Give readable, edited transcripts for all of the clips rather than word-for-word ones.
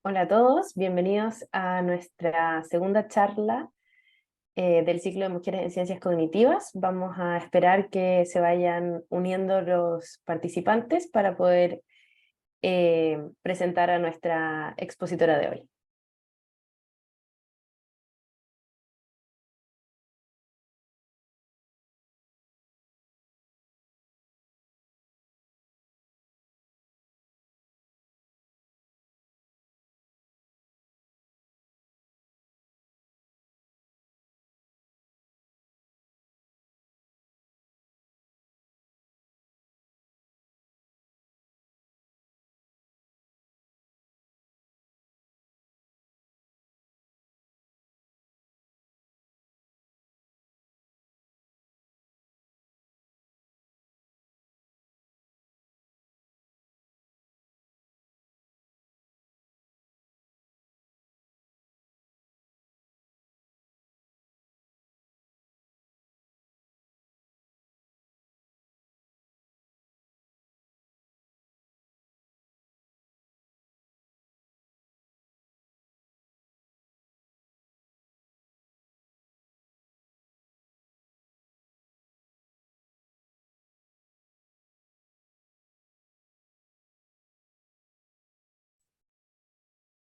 Hola a todos, bienvenidos a nuestra segunda charla del ciclo de Mujeres en Ciencias Cognitivas. Vamos a esperar que se vayan uniendo los participantes para poder presentar a nuestra expositora de hoy.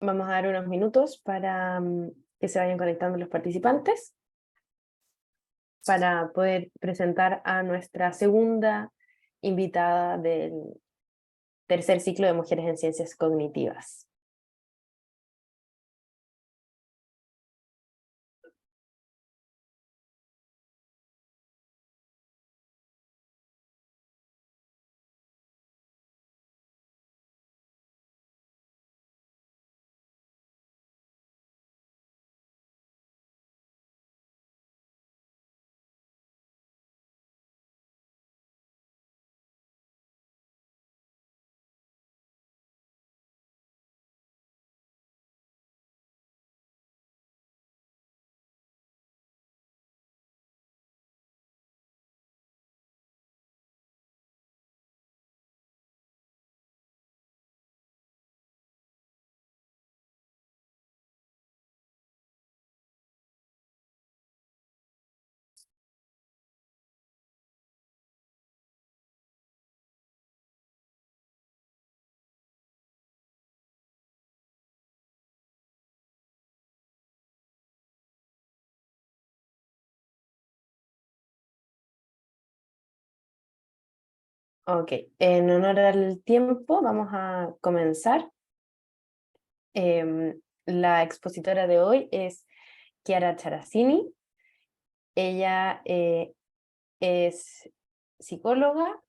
Vamos a dar unos minutos para que se vayan conectando los participantes para poder presentar a nuestra segunda invitada del tercer ciclo de Mujeres en Ciencias Cognitivas. Ok, en honor al tiempo vamos a comenzar. La expositora de hoy es Chiara Characini. Ella es psicóloga,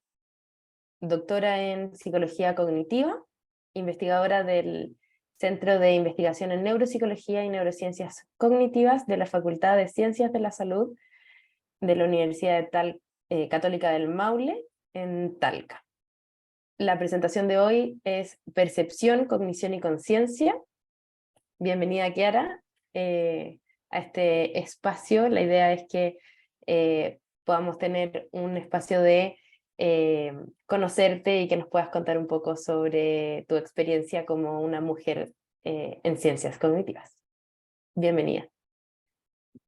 doctora en psicología cognitiva, investigadora del Centro de Investigación en Neuropsicología y Neurociencias Cognitivas de la Facultad de Ciencias de la Salud de la Universidad Católica del Maule en Talca. La presentación de hoy es Percepción, Cognición y Conciencia. Bienvenida, Chiara, a este espacio. La idea es que podamos tener un espacio de conocerte y que nos puedas contar un poco sobre tu experiencia como una mujer en ciencias cognitivas. Bienvenida.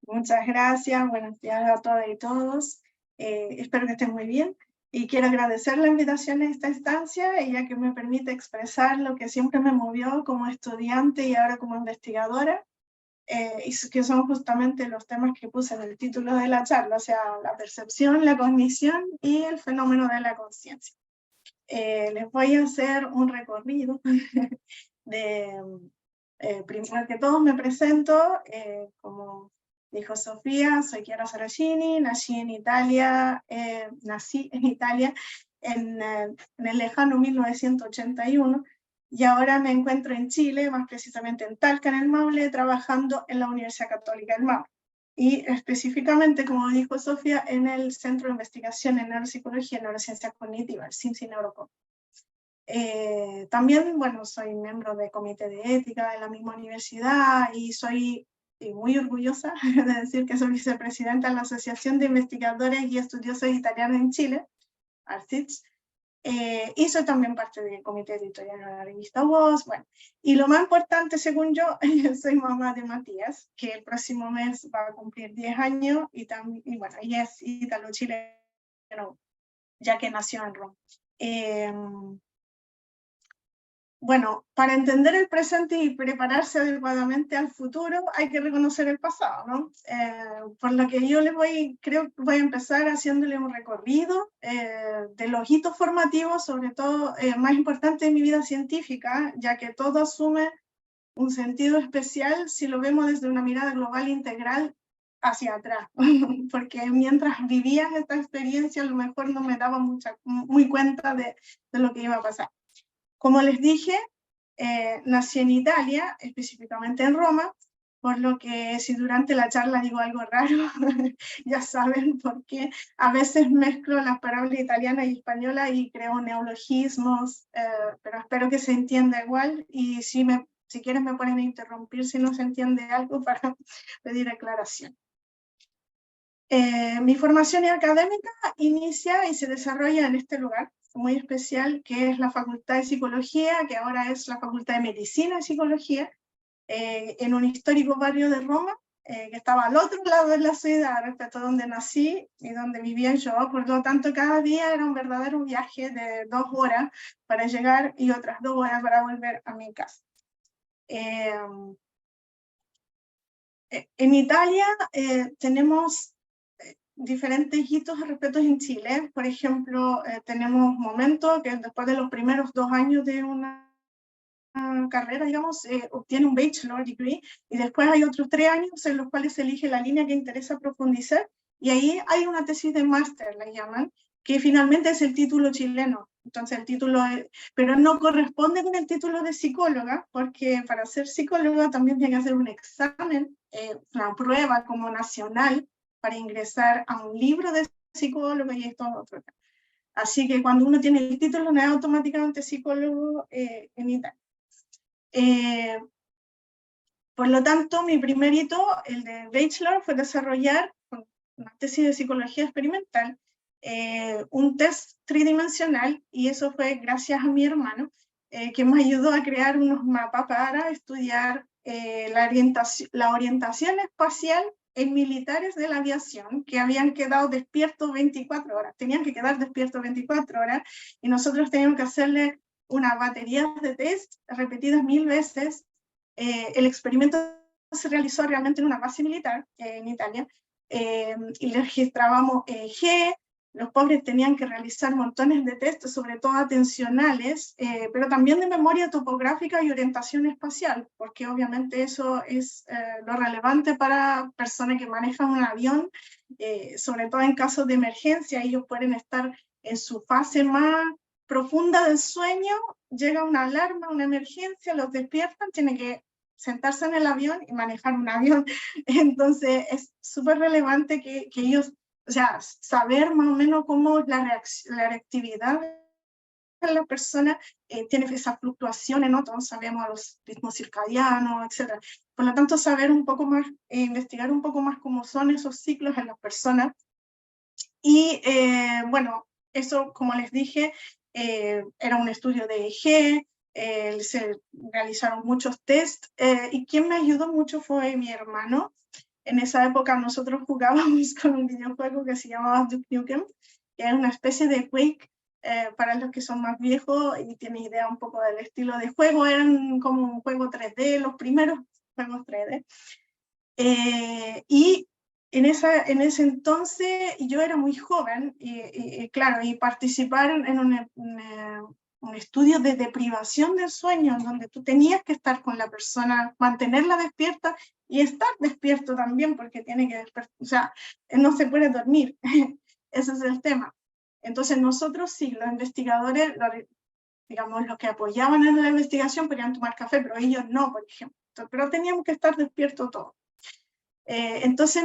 Muchas gracias, buenos días a todas y todos. Espero que estén muy bien y quiero agradecer la invitación a esta instancia, ya que me permite expresar lo que siempre me movió como estudiante y ahora como investigadora, y que son justamente los temas que puse en el título de la charla, o sea, la percepción, la cognición y el fenómeno de la conciencia. Les voy a hacer un recorrido primero que todo me presento, como dijo Sofía, soy Chiara Saracini, nací en Italia en el lejano 1981 y ahora me encuentro en Chile, más precisamente en Talca, en el Maule, trabajando en la Universidad Católica del Maule. Y específicamente, como dijo Sofía, en el Centro de Investigación en Neuropsicología y Neurociencias Cognitivas, el CINSI Neurocog. También, bueno, soy miembro del comité de ética de la misma universidad y soy muy orgullosa de decir que soy vicepresidenta de la Asociación de Investigadores y Estudiosos Italianos en Chile, ARCITS, y soy también parte del comité editorial de la revista Voz. Bueno, y lo más importante, según yo, soy mamá de Matías, que el próximo mes va a cumplir 10 años, y bueno, ella es ítalo-chileno, ya que nació en Roma. Bueno, para entender el presente y prepararse adecuadamente al futuro, hay que reconocer el pasado, ¿no? Por lo que yo creo que voy a empezar haciéndole un recorrido de los hitos formativos, sobre todo más importante de mi vida científica, ya que todo asume un sentido especial si lo vemos desde una mirada global integral hacia atrás, porque mientras vivía esta experiencia a lo mejor no me daba muy cuenta de lo que iba a pasar. Como les dije, nací en Italia, específicamente en Roma, por lo que si durante la charla digo algo raro, ya saben por qué. A veces mezclo las palabras italianas y españolas y creo neologismos, pero espero que se entienda igual, y si quieren me pueden interrumpir si no se entiende algo para pedir aclaración. Mi formación académica inicia y se desarrolla en este lugar muy especial, que es la Facultad de Psicología, que ahora es la Facultad de Medicina y Psicología, en un histórico barrio de Roma, que estaba al otro lado de la ciudad respecto a donde nací y donde vivía yo. Por lo tanto, cada día era un verdadero viaje de 2 horas para llegar y otras 2 horas para volver a mi casa. En Italia tenemos diferentes hitos al respecto en Chile. Por ejemplo, tenemos momentos que después de los primeros 2 años de una carrera, digamos, obtiene un bachelor degree, y después hay otros 3 años en los cuales se elige la línea que interesa profundizar, y ahí hay una tesis de máster, la llaman, que finalmente es el título chileno. Entonces el título, pero no corresponde con el título de psicóloga, porque para ser psicóloga también tiene que hacer un examen, una prueba como nacional, para ingresar a un libro de psicólogo, y esto es otro. Así que cuando uno tiene el título no es automáticamente psicólogo en Italia. Por lo tanto, mi primer hito, el de bachelor, fue desarrollar una tesis de psicología experimental, un test tridimensional, y eso fue gracias a mi hermano, que me ayudó a crear unos mapas para estudiar la orientación espacial en militares de la aviación que habían quedado despiertos 24 horas, tenían que quedar despiertos 24 horas, y nosotros teníamos que hacerle una batería de test repetidas 1000 veces. El experimento se realizó realmente en una base militar en Italia, y le registrábamos EEG. Los pobres tenían que realizar montones de test, sobre todo atencionales, pero también de memoria topográfica y orientación espacial, porque obviamente eso es lo relevante para personas que manejan un avión, sobre todo en casos de emergencia. Ellos pueden estar en su fase más profunda del sueño, llega una alarma, una emergencia, los despiertan, tienen que sentarse en el avión y manejar un avión. Entonces es súper relevante que ellos, o sea, saber más o menos cómo la reactividad de la persona tiene esa fluctuación en otros, sabemos los ritmos circadianos, etc. Por lo tanto, saber un poco más, investigar un poco más cómo son esos ciclos en las personas. Y bueno, eso, como les dije, era un estudio de EEG, se realizaron muchos tests, y quien me ayudó mucho fue mi hermano. En esa época nosotros jugábamos con un videojuego que se llamaba Duke Nukem, que es una especie de Quake, para los que son más viejos y tienen idea un poco del estilo de juego. Eran como un juego 3D, los primeros juegos 3D. Y en ese entonces yo era muy joven, y claro, y participar en un estudio de deprivación del sueño, donde tú tenías que estar con la persona, mantenerla despierta y estar despierto también, porque tiene que despertar, o sea, no se puede dormir. Ese es el tema. Entonces nosotros sí, los investigadores, digamos, los que apoyaban en la investigación podían tomar café, pero ellos no, por ejemplo. Pero teníamos que estar despiertos todos. Entonces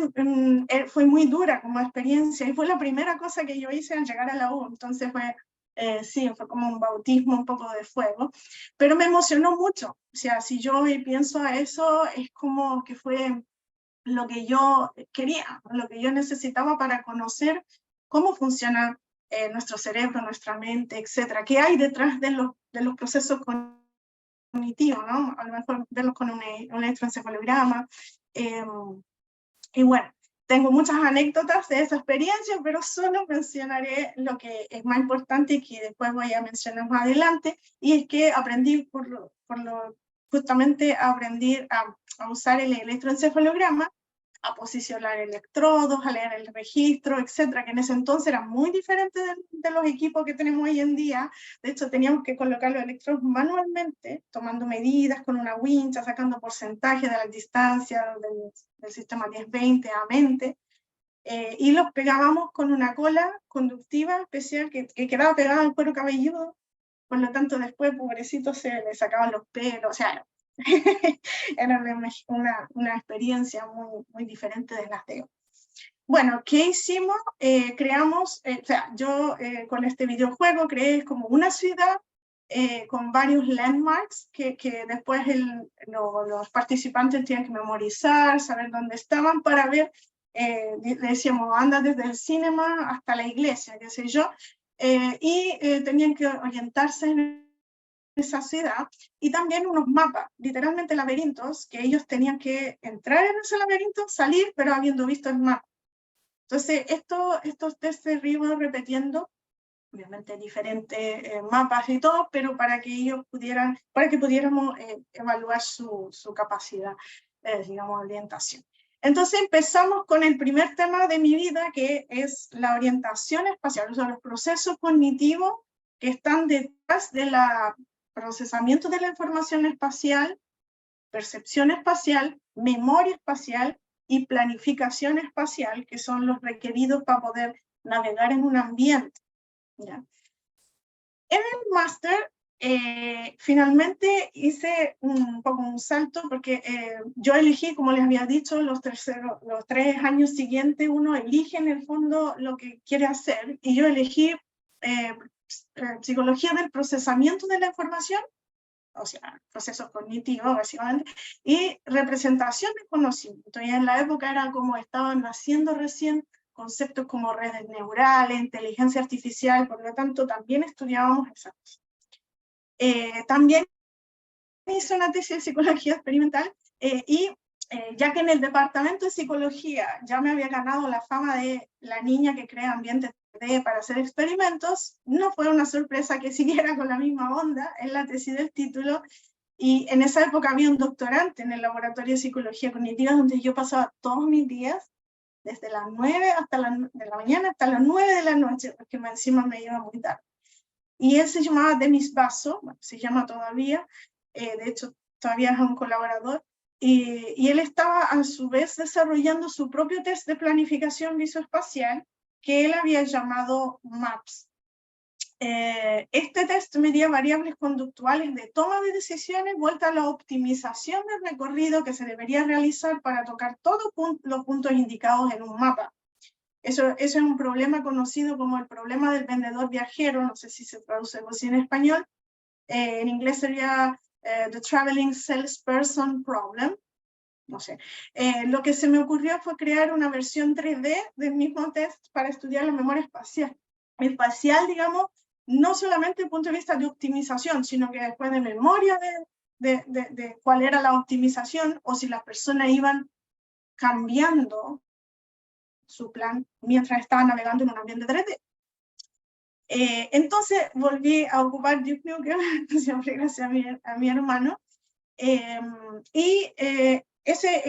fue muy dura como experiencia, y fue la primera cosa que yo hice al llegar a la U. Entonces sí, fue como un bautismo un poco de fuego, pero me emocionó mucho. O sea, si yo hoy pienso a eso, es como que fue lo que yo quería, lo que yo necesitaba para conocer cómo funciona nuestro cerebro, nuestra mente, etcétera. ¿Qué hay detrás de los procesos cognitivos, ¿no? A lo mejor verlos con un electroencefalograma. Y bueno, tengo muchas anécdotas de esa experiencia, pero solo mencionaré lo que es más importante y que después voy a mencionar más adelante, y es que aprendí justamente aprendí a usar el electroencefalograma, a posicionar electrodos, a leer el registro, etcétera, que en ese entonces era muy diferente de los equipos que tenemos hoy en día. De hecho, teníamos que colocar los electrodos manualmente, tomando medidas con una wincha, sacando porcentaje de la distancia del sistema 10-20 a mente, y los pegábamos con una cola conductiva especial que quedaba pegada al cuero cabelludo. Por lo tanto, después, pobrecito, se le sacaban los pelos, o sea, era una experiencia muy, muy diferente de las de hoy. Bueno, ¿qué hicimos? Creamos, o sea, yo con este videojuego creé como una ciudad con varios landmarks que después los participantes tienen que memorizar, saber dónde estaban para ver, le decíamos, anda desde el cinema hasta la iglesia, qué sé yo, y tenían que orientarse en esa ciudad, y también unos mapas, literalmente laberintos, que ellos tenían que entrar en ese laberinto, salir, pero habiendo visto el mapa. Entonces, estos test se iban repitiendo, obviamente diferentes mapas y todo, pero para que ellos pudieran, para que pudiéramos evaluar su capacidad, digamos, de orientación. Entonces empezamos con el primer tema de mi vida, que es la orientación espacial, o sea, los procesos cognitivos que están detrás del procesamiento de la información espacial, percepción espacial, memoria espacial y planificación espacial, que son los requeridos para poder navegar en un ambiente, ¿ya? En el máster, finalmente hice un poco un salto, porque yo elegí, como les había dicho, los 3 años siguientes uno elige en el fondo lo que quiere hacer, y yo elegí psicología del procesamiento de la información, o sea, procesos cognitivos básicamente, y representación de conocimiento. Y en la época era como estaban naciendo recién conceptos como redes neurales, inteligencia artificial, por lo tanto también estudiábamos esas cosas. También hice una tesis de psicología experimental, ya que en el departamento de psicología ya me había ganado la fama de la niña que crea ambientes 3D para hacer experimentos, no fue una sorpresa que siguiera con la misma onda en la tesis del título, y en esa época había un doctorante en el laboratorio de psicología cognitiva donde yo pasaba todos mis días, desde las 9 de la mañana hasta las 9 de la noche, porque encima me iba muy tarde. Y él se llamaba Demis Basso, bueno, se llama todavía, de hecho todavía es un colaborador, y él estaba a su vez desarrollando su propio test de planificación visoespacial que él había llamado MAPS. Este test medía variables conductuales de toma de decisiones vuelta a la optimización del recorrido que se debería realizar para tocar todos los puntos indicados en un mapa. Eso es un problema conocido como el problema del vendedor viajero, no sé si se traduce así en español, en inglés sería the traveling salesperson problem, no sé. Lo que se me ocurrió fue crear una versión 3D del mismo test para estudiar la memoria espacial. Espacial, digamos, no solamente desde el punto de vista de optimización, sino que después de memoria de cuál era la optimización, o si las personas iban cambiando su plan mientras estaba navegando en un ambiente 3D. Entonces volví a ocupar Duke Nukem, siempre gracias a mi hermano,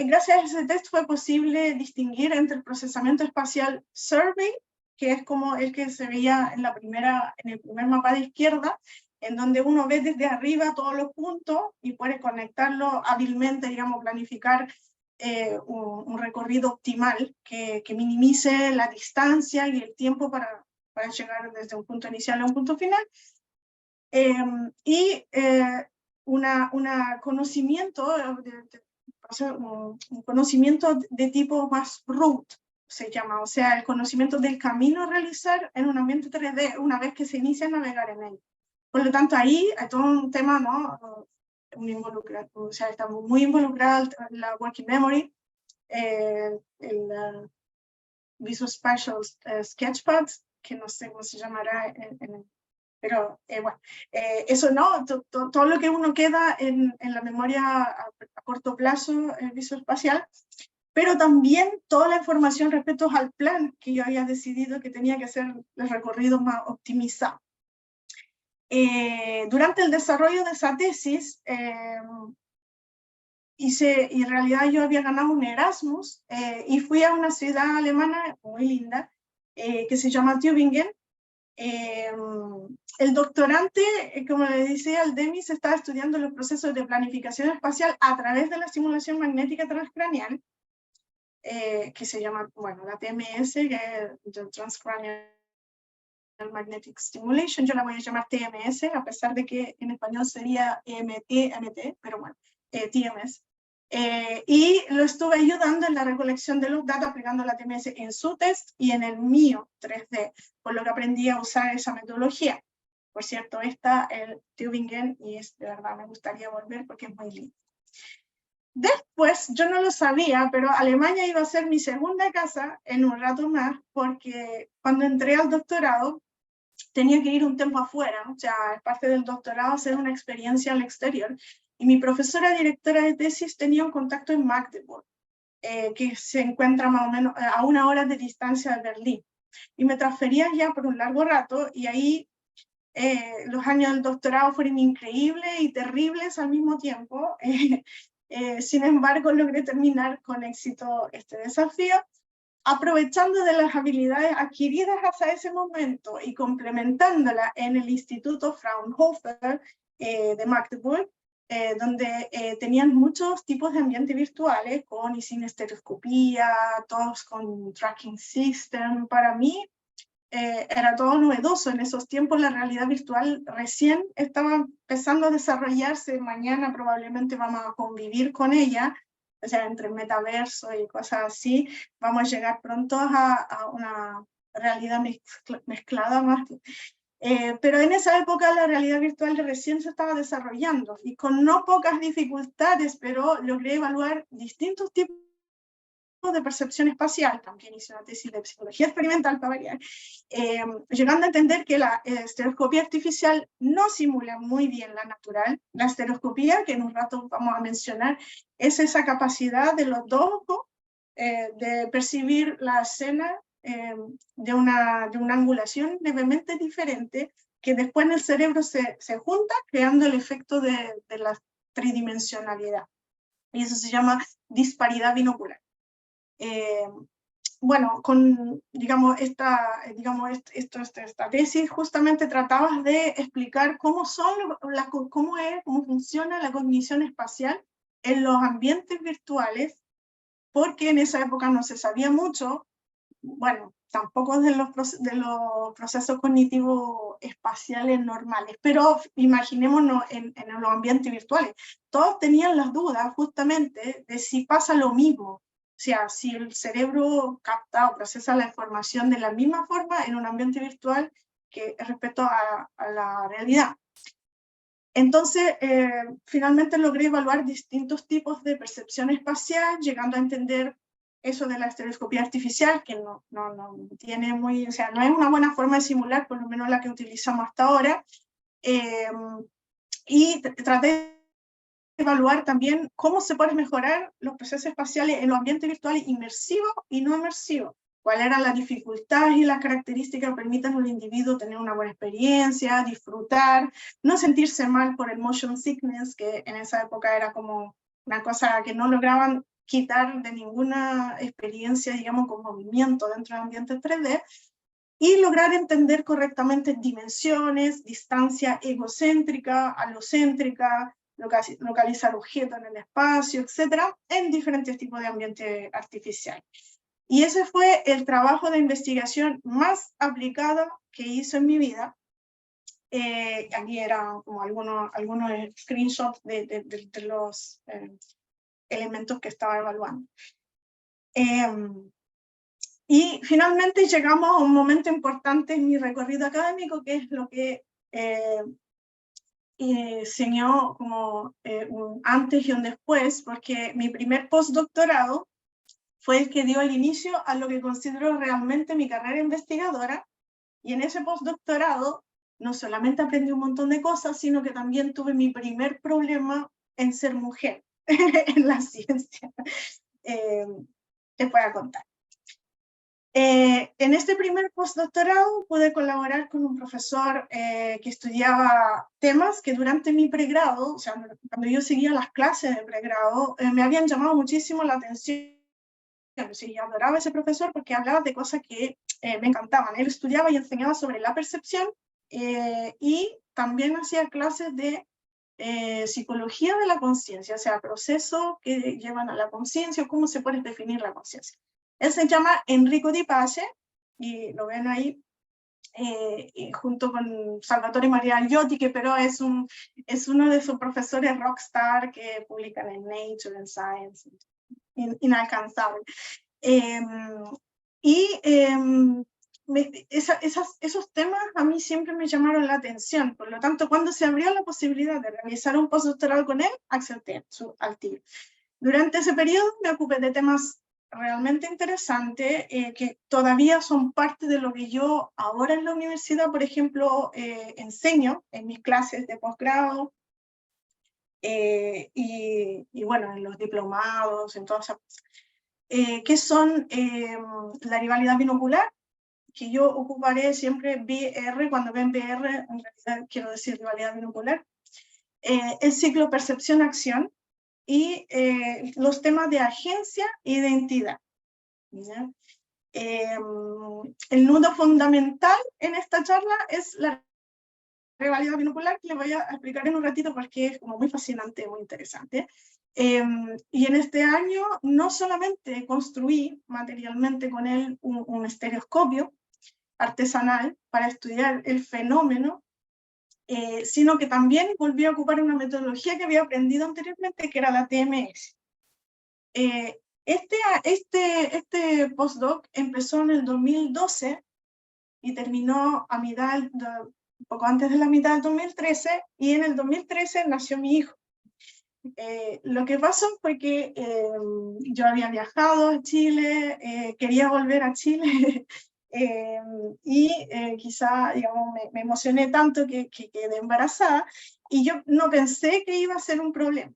gracias a ese test fue posible distinguir entre el procesamiento espacial survey, que es como el que se veía en el primer mapa de izquierda, en donde uno ve desde arriba todos los puntos y puede conectarlo hábilmente, digamos, planificar un recorrido optimal que minimice la distancia y el tiempo para llegar desde un punto inicial a un punto final. Un conocimiento de tipo más root, se llama, o sea, el conocimiento del camino a realizar en un ambiente 3D una vez que se inicia a navegar en él. Por lo tanto, ahí hay todo un tema, ¿no? O sea, está muy involucrada la working memory, el Visual Spatial Sketchpad, que no sé cómo se llamará pero bueno, eso no, todo lo que uno queda en la memoria a corto plazo visoespacial, pero también toda la información respecto al plan que yo había decidido que tenía que hacer el recorrido más optimizado. Durante el desarrollo de esa tesis, y en realidad yo había ganado un Erasmus, y fui a una ciudad alemana muy linda, que se llama Tübingen. El doctorante, como le decía, el DEMIS estaba estudiando los procesos de planificación espacial a través de la estimulación magnética transcranial, que se llama, bueno, la TMS, que es Transcranial Magnetic Stimulation. Yo la voy a llamar TMS, a pesar de que en español sería MT, pero bueno, TMS. Y lo estuve ayudando en la recolección de los datos aplicando la TMS en su test y en el mío 3D, por lo que aprendí a usar esa metodología. Por cierto, el Tübingen, y de verdad me gustaría volver porque es muy lindo. Después, yo no lo sabía, pero Alemania iba a ser mi segunda casa en un rato más, porque cuando entré al doctorado tenía que ir un tiempo afuera, o sea, es parte del doctorado hacer una experiencia al exterior. Y mi profesora directora de tesis tenía un contacto en Magdeburg, que se encuentra más o menos a 1 hora de distancia de Berlín. Y me transfería ya por un largo rato, y ahí los años del doctorado fueron increíbles y terribles al mismo tiempo. Sin embargo, logré terminar con éxito este desafío, aprovechando de las habilidades adquiridas hasta ese momento y complementándolas en el Instituto Fraunhofer de Magdeburg, donde tenían muchos tipos de ambientes virtuales, con y sin estereoscopía, todos con tracking system. Para mí era todo novedoso. En esos tiempos la realidad virtual recién estaba empezando a desarrollarse. Mañana probablemente vamos a convivir con ella, o sea, entre metaverso y cosas así, vamos a llegar pronto a una realidad mezclada más. Pero en esa época la realidad virtual recién se estaba desarrollando, y con no pocas dificultades, pero logré evaluar distintos tipos de percepción espacial. También hice una tesis de psicología experimental para variar, llegando a entender que la estereoscopía artificial no simula muy bien la natural. La estereoscopía, que en un rato vamos a mencionar, es esa capacidad de los dos ojos de percibir la escena de una angulación levemente diferente, que después en el cerebro se junta, creando el efecto de la tridimensionalidad. Y eso se llama disparidad binocular. Bueno, con, esta tesis justamente trataba de explicar cómo funciona la cognición espacial en los ambientes virtuales, porque en esa época no se sabía mucho, bueno, tampoco de los procesos cognitivos espaciales normales, pero imaginémonos en los ambientes virtuales. Todos tenían las dudas justamente de si pasa lo mismo. O sea, si el cerebro capta o procesa la información de la misma forma en un ambiente virtual que respecto a la realidad. Entonces, finalmente logré evaluar distintos tipos de percepción espacial, llegando a entender eso de la estereoscopía artificial, que no tiene muy, o sea, no es una buena forma de simular, por lo menos la que utilizamos hasta ahora. Y traté de evaluar también cómo se pueden mejorar los procesos espaciales en los ambientes virtuales inmersivos y no inmersivos. Cuáles eran las dificultades y las características que permiten a un individuo tener una buena experiencia, disfrutar, no sentirse mal por el motion sickness, que en esa época era como una cosa que no lograban quitar de ninguna experiencia, digamos, con movimiento dentro de ambientes 3D, y lograr entender correctamente dimensiones, distancia egocéntrica, alocéntrica, localizar objetos en el espacio, etcétera, en diferentes tipos de ambiente artificial. Y ese fue el trabajo de investigación más aplicado que hice en mi vida. Aquí eran como algunos screenshots de los elementos que estaba evaluando. Y finalmente llegamos a un momento importante en mi recorrido académico, que es lo que enseñó como un antes y un después, porque mi primer postdoctorado fue el que dio el inicio a lo que considero realmente mi carrera investigadora, Y en ese postdoctorado no solamente aprendí un montón de cosas, sino que también tuve mi primer problema en ser mujer en la ciencia. Te voy a contar. En este primer postdoctorado pude colaborar con un profesor que estudiaba temas que durante mi pregrado, o sea, cuando yo seguía las clases de pregrado, me habían llamado muchísimo la atención. Sí, adoraba a ese profesor porque hablaba de cosas que me encantaban. Él estudiaba y enseñaba sobre la percepción y también hacía clases de psicología de la conciencia, o sea, procesos que llevan a la conciencia, cómo se puede definir la conciencia. Él se llama Enrico Di Pace, y lo ven ahí, junto con Salvatore Maria Aliotti, que pero es uno de sus profesores rockstar que publican en Nature, en Science, inalcanzable. Esos temas a mí siempre me llamaron la atención, por lo tanto, cuando se abrió la posibilidad de realizar un postdoctoral con él, acepté al tiro. Durante ese periodo me ocupé de temas realmente interesantes que todavía son parte de lo que yo ahora en la universidad, por ejemplo, enseño en mis clases de posgrado y bueno, en los diplomados, en todas esas cosas. Que son la rivalidad binocular, que yo ocuparé siempre BR, cuando ven BR, en realidad quiero decir rivalidad binocular, el ciclo percepción-acción y los temas de agencia e identidad. El nudo fundamental en esta charla es la rivalidad binocular, que les voy a explicar en un ratito porque es como muy fascinante, muy interesante. Y en este año no solamente construí materialmente con él un estereoscopio artesanal para estudiar el fenómeno, sino que también volví a ocupar una metodología que había aprendido anteriormente, que era la TMS. Este postdoc empezó en el 2012 y terminó a un poco antes de la mitad del 2013, y en el 2013 nació mi hijo. Lo que pasó fue que yo había viajado a Chile, quería volver a Chile, y quizá, digamos, me emocioné tanto que quedé embarazada, y yo no pensé que iba a ser un problema.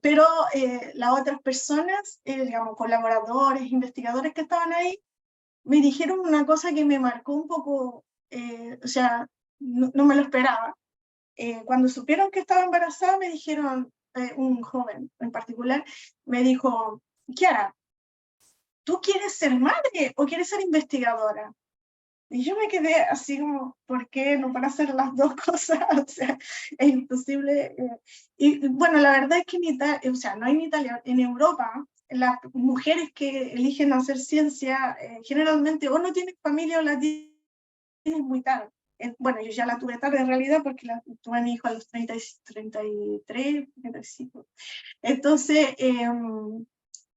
Pero las otras personas, digamos, colaboradores, investigadores que estaban ahí, me dijeron una cosa que me marcó un poco, o sea, no me lo esperaba. Cuando supieron que estaba embarazada, me dijeron, un joven en particular, me dijo, Kiara, ¿tú quieres ser madre o quieres ser investigadora? Y yo me quedé así como, ¿por qué no para hacer las dos cosas? O sea, es imposible. Y bueno, la verdad es que en Italia, o sea, no en Italia, en Europa, las mujeres que eligen hacer ciencia generalmente o no tienen familia o la tienen muy tarde. Bueno, yo ya la tuve tarde en realidad porque tuve a mi hijo a los 33, 35. Entonces,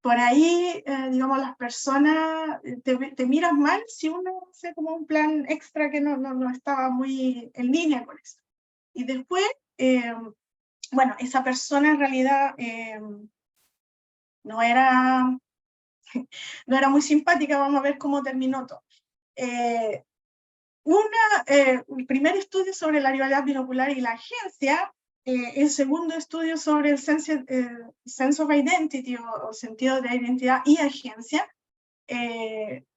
por ahí, digamos, las personas te miran mal si uno hace como un plan extra que no estaba muy en línea con eso. Y después, bueno, esa persona en realidad no era muy simpática. Vamos a ver cómo terminó todo. El primer estudio sobre la rivalidad binocular y la agencia, el segundo estudio sobre el sense of identity o sentido de identidad y agencia,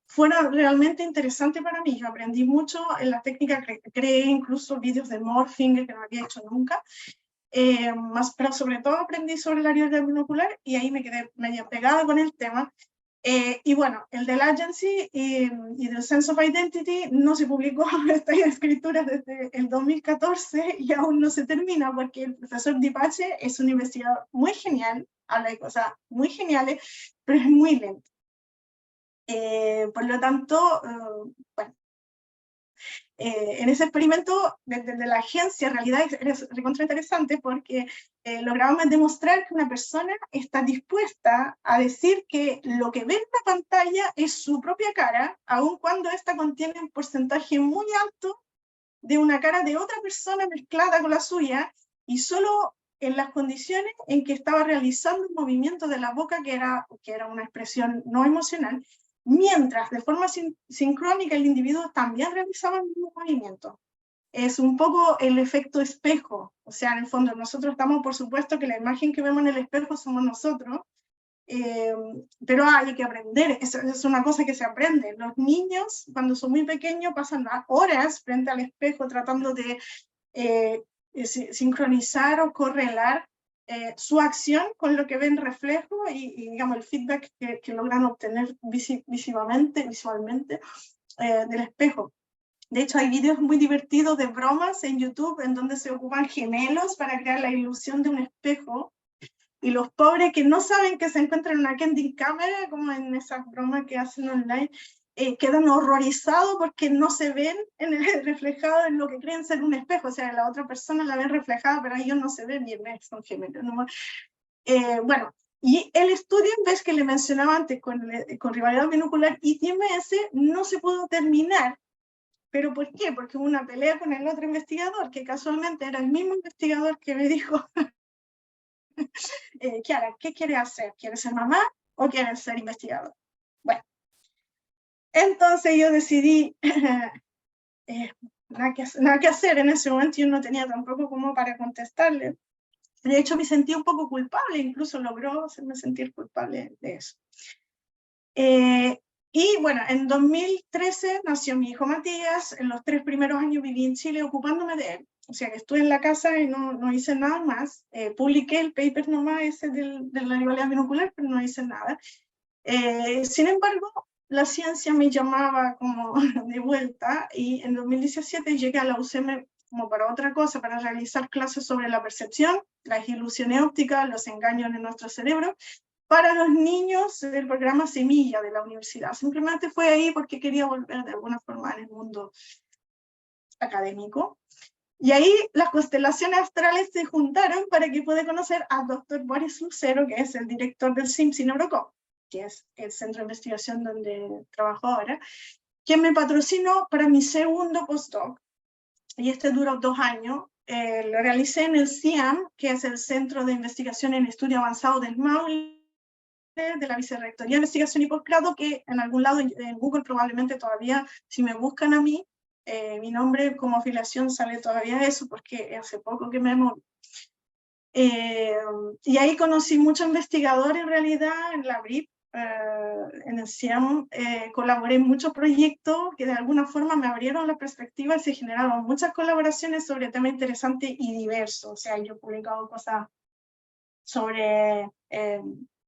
fueron realmente interesantes para mí. Yo aprendí mucho en la técnica, creé incluso vídeos de morphing que no había hecho nunca, pero sobre todo aprendí sobre la rivalidad binocular y ahí me quedé medio pegada con el tema. Y bueno, el del Agency y del Sense of Identity no se publicó esta escritura desde el 2014 y aún no se termina porque el profesor Di Pace es un investigador muy genial, habla de cosas muy geniales, pero es muy lento. Por lo tanto, bueno, en ese experimento desde la agencia en realidad es recontra interesante porque logramos demostrar que una persona está dispuesta a decir que lo que ve en la pantalla es su propia cara, aun cuando esta contiene un porcentaje muy alto de una cara de otra persona mezclada con la suya, y solo en las condiciones en que estaba realizando un movimiento de la boca que era una expresión no emocional, mientras de forma sincrónica el individuo también realizaba el mismo movimiento. Es un poco el efecto espejo, o sea, en el fondo nosotros estamos, por supuesto, que la imagen que vemos en el espejo somos nosotros, pero hay que aprender, es una cosa que se aprende. Los niños, cuando son muy pequeños, pasan horas frente al espejo tratando de sincronizar o correlar su acción con lo que ven reflejo y digamos, el feedback que logran obtener visualmente del espejo. De hecho, hay vídeos muy divertidos de bromas en YouTube en donde se ocupan gemelos para crear la ilusión de un espejo. Y los pobres que no saben que se encuentran en una candid camera, como en esas bromas que hacen online, quedan horrorizados porque no se ven en el reflejado en lo que creen ser un espejo. O sea, la otra persona la ven reflejada, pero ellos no se ven y son gemelos. ¿No? Bueno, y el estudio, ves que le mencionaba antes con rivalidad binocular y TMS, no se pudo terminar. ¿Pero por qué? Porque hubo una pelea con el otro investigador, que casualmente era el mismo investigador que me dijo, Kiara, ¿qué quieres hacer? ¿Quieres ser mamá o quieres ser investigador? Bueno, entonces yo decidí, nada que hacer en ese momento, yo no tenía tampoco como para contestarle. De hecho, me sentí un poco culpable, incluso logró hacerme sentir culpable de eso. Y bueno, en 2013 nació mi hijo Matías. En los 3 primeros años viví en Chile ocupándome de él. O sea que estuve en la casa y no hice nada más. Publiqué el paper nomás ese de la rivalidad binocular, pero no hice nada. Sin embargo, la ciencia me llamaba como de vuelta y en 2017 llegué a la UCM como para otra cosa, para realizar clases sobre la percepción, las ilusiones ópticas, los engaños en nuestro cerebro, para los niños del programa Semilla de la universidad. Simplemente fue ahí porque quería volver de alguna forma en el mundo académico. Y ahí las constelaciones astrales se juntaron para que pueda conocer al doctor Boris Lucero, que es el director del CIMSS y Neurocop, que es el centro de investigación donde trabajo ahora, quien me patrocinó para mi segundo postdoc. Y este duró 2 años. Lo realicé en el CIAM, que es el Centro de Investigación en Estudio Avanzado del Maule, de la Vicerrectoría de Investigación y Posgrado, que en algún lado en Google probablemente todavía, si me buscan a mí, mi nombre como afiliación sale todavía eso, porque hace poco que me moví. Y ahí conocí muchos investigadores en realidad, en la BRIP, en el CIAM, colaboré en muchos proyectos que de alguna forma me abrieron la perspectiva y se generaron muchas colaboraciones sobre temas interesantes y diversos. O sea, yo he publicado cosas sobre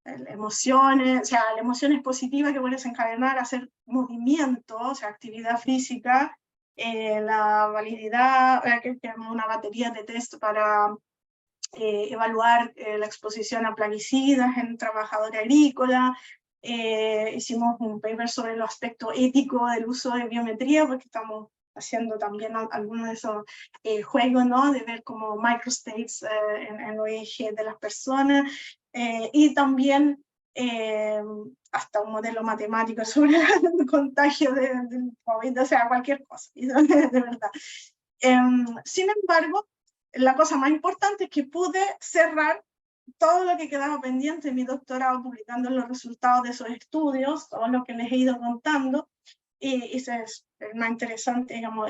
emociones, o sea, la emoción es positiva que puede desencadenar hacer movimiento, o sea, actividad física, la valididad, que es una batería de test para evaluar la exposición a plaguicidas en trabajadores agrícolas. Hicimos un paper sobre los aspectos éticos del uso de biometría, porque estamos haciendo también algunos de esos juegos, ¿no? De ver como microstates en los ejes de las personas, y también hasta un modelo matemático sobre el contagio del COVID, o sea, cualquier cosa, de verdad. Sin embargo, la cosa más importante es que pude cerrar todo lo que quedaba pendiente en mi doctorado, publicando los resultados de esos estudios, todo lo que les he ido contando, y ese es el más interesante, digamos,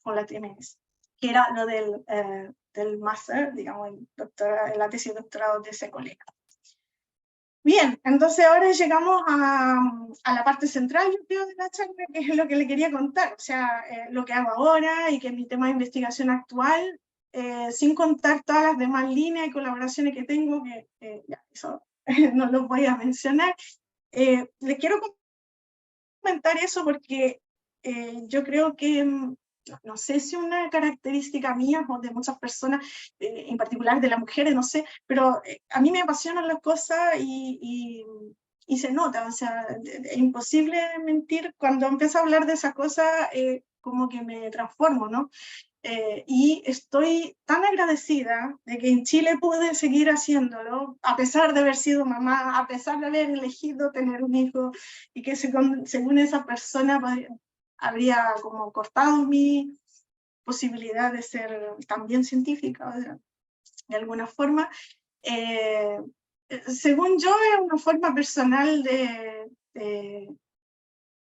con la TMS, que era lo del máster, digamos, la tesis de doctorado de ese colega. Bien, entonces ahora llegamos a la parte central, yo creo, de la charla, que es lo que le quería contar, o sea, lo que hago ahora y que es mi tema de investigación actual, sin contar todas las demás líneas y colaboraciones que tengo, que ya, eso no los voy a mencionar. Les quiero comentar eso porque yo creo que, no sé si una característica mía o de muchas personas, en particular de las mujeres, no sé, pero a mí me apasionan las cosas y se nota, o sea, es imposible mentir, cuando empiezo a hablar de esas cosas, como que me transformo, ¿no? Y estoy tan agradecida de que en Chile pude seguir haciéndolo, a pesar de haber sido mamá, a pesar de haber elegido tener un hijo, y que según esa persona habría como cortado mi posibilidad de ser también científica, de alguna forma. según yo, es una forma personal de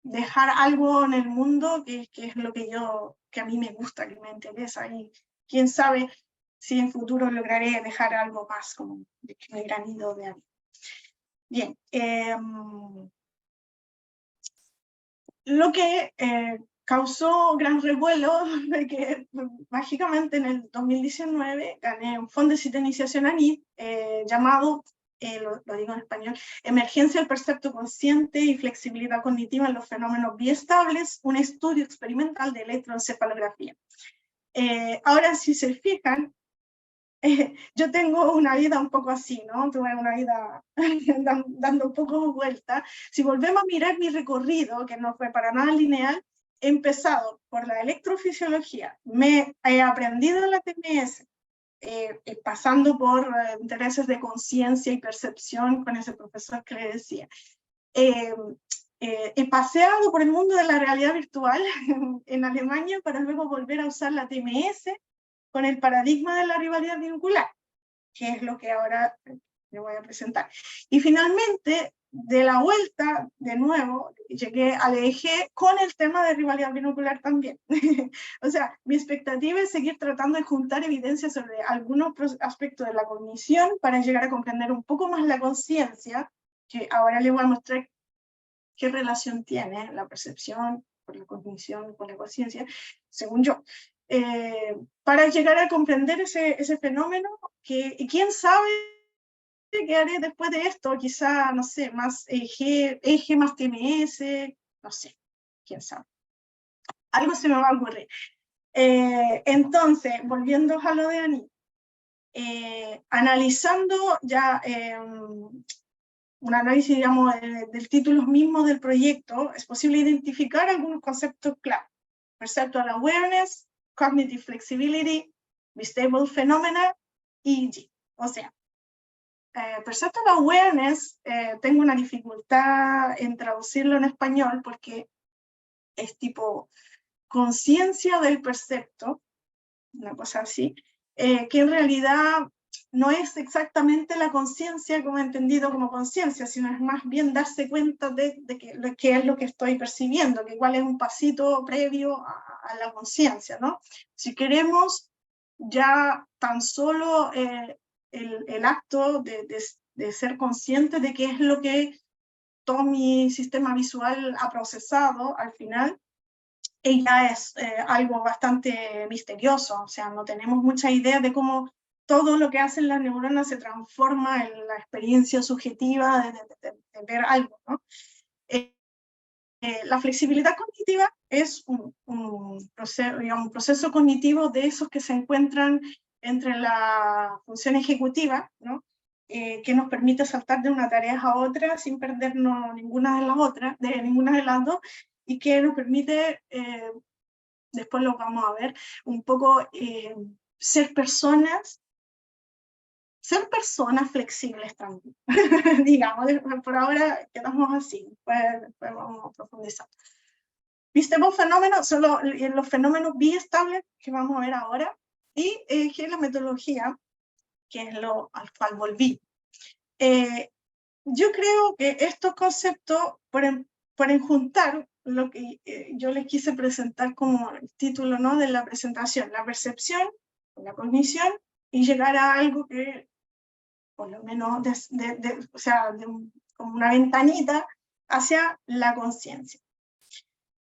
dejar algo en el mundo que es lo que a mí me gusta, que me interesa, y quién sabe si en futuro lograré dejar algo más, como mi granito de arena. Bien, lo que causó gran revuelo, que mágicamente en el 2019 gané un fondo de citenización ANID llamado, lo digo en español, Emergencia del Percepto Consciente y Flexibilidad Cognitiva en los Fenómenos Biestables, un estudio experimental de electroencefalografía. Ahora, si se fijan, yo tengo una vida un poco así, ¿no? Tuve una vida dando un poco vuelta. Si volvemos a mirar mi recorrido, que no fue para nada lineal, he empezado por la electrofisiología, me he aprendido la TMS, pasando por intereses de conciencia y percepción con ese profesor que le decía. He paseado por el mundo de la realidad virtual en Alemania para luego volver a usar la TMS con el paradigma de la rivalidad vincular, que es lo que ahora le voy a presentar. Y finalmente, de la vuelta, de nuevo, llegué al eje con el tema de rivalidad binocular también. O sea, mi expectativa es seguir tratando de juntar evidencia sobre algunos aspectos de la cognición para llegar a comprender un poco más la conciencia, que ahora les voy a mostrar qué relación tiene la percepción con la cognición, con la conciencia, según yo. Para llegar a comprender ese fenómeno, que quién sabe qué haré después de esto, quizá, no sé, más eje más TMS, no sé, quién sabe. Algo se me va a ocurrir. Entonces, volviendo a lo de Ani, analizando ya un análisis, digamos, del título mismo del proyecto, es posible identificar algunos conceptos clave. Perceptual Awareness, Cognitive Flexibility, Bistable Phenomena, EEG. O sea, Perceptual Awareness, tengo una dificultad en traducirlo en español porque es tipo conciencia del percepto, una cosa así, que en realidad no es exactamente la conciencia como entendido como conciencia, sino es más bien darse cuenta de qué es lo que estoy percibiendo, que igual es un pasito previo a la conciencia, ¿no? Si queremos ya tan solo el acto de ser consciente de qué es lo que todo mi sistema visual ha procesado al final, ella es algo bastante misterioso, o sea, no tenemos mucha idea de cómo todo lo que hacen las neuronas se transforma en la experiencia subjetiva de ver algo, ¿no? La flexibilidad cognitiva es un proceso cognitivo de esos que se encuentran entre la función ejecutiva, ¿no? Que nos permite saltar de una tarea a otra sin perdernos ninguna de las dos, y que nos permite, después lo vamos a ver, un poco ser personas flexibles también. Digamos, por ahora quedamos así, después vamos a profundizar. Vistable fenómenos son los fenómenos biestables que vamos a ver ahora, y que es la metodología, que es lo al cual volví. Yo creo que estos conceptos pueden juntar lo que yo les quise presentar como el título, ¿no?, de la presentación, la percepción, la cognición, y llegar a algo que, por lo menos, o sea, como una ventanita hacia la conciencia.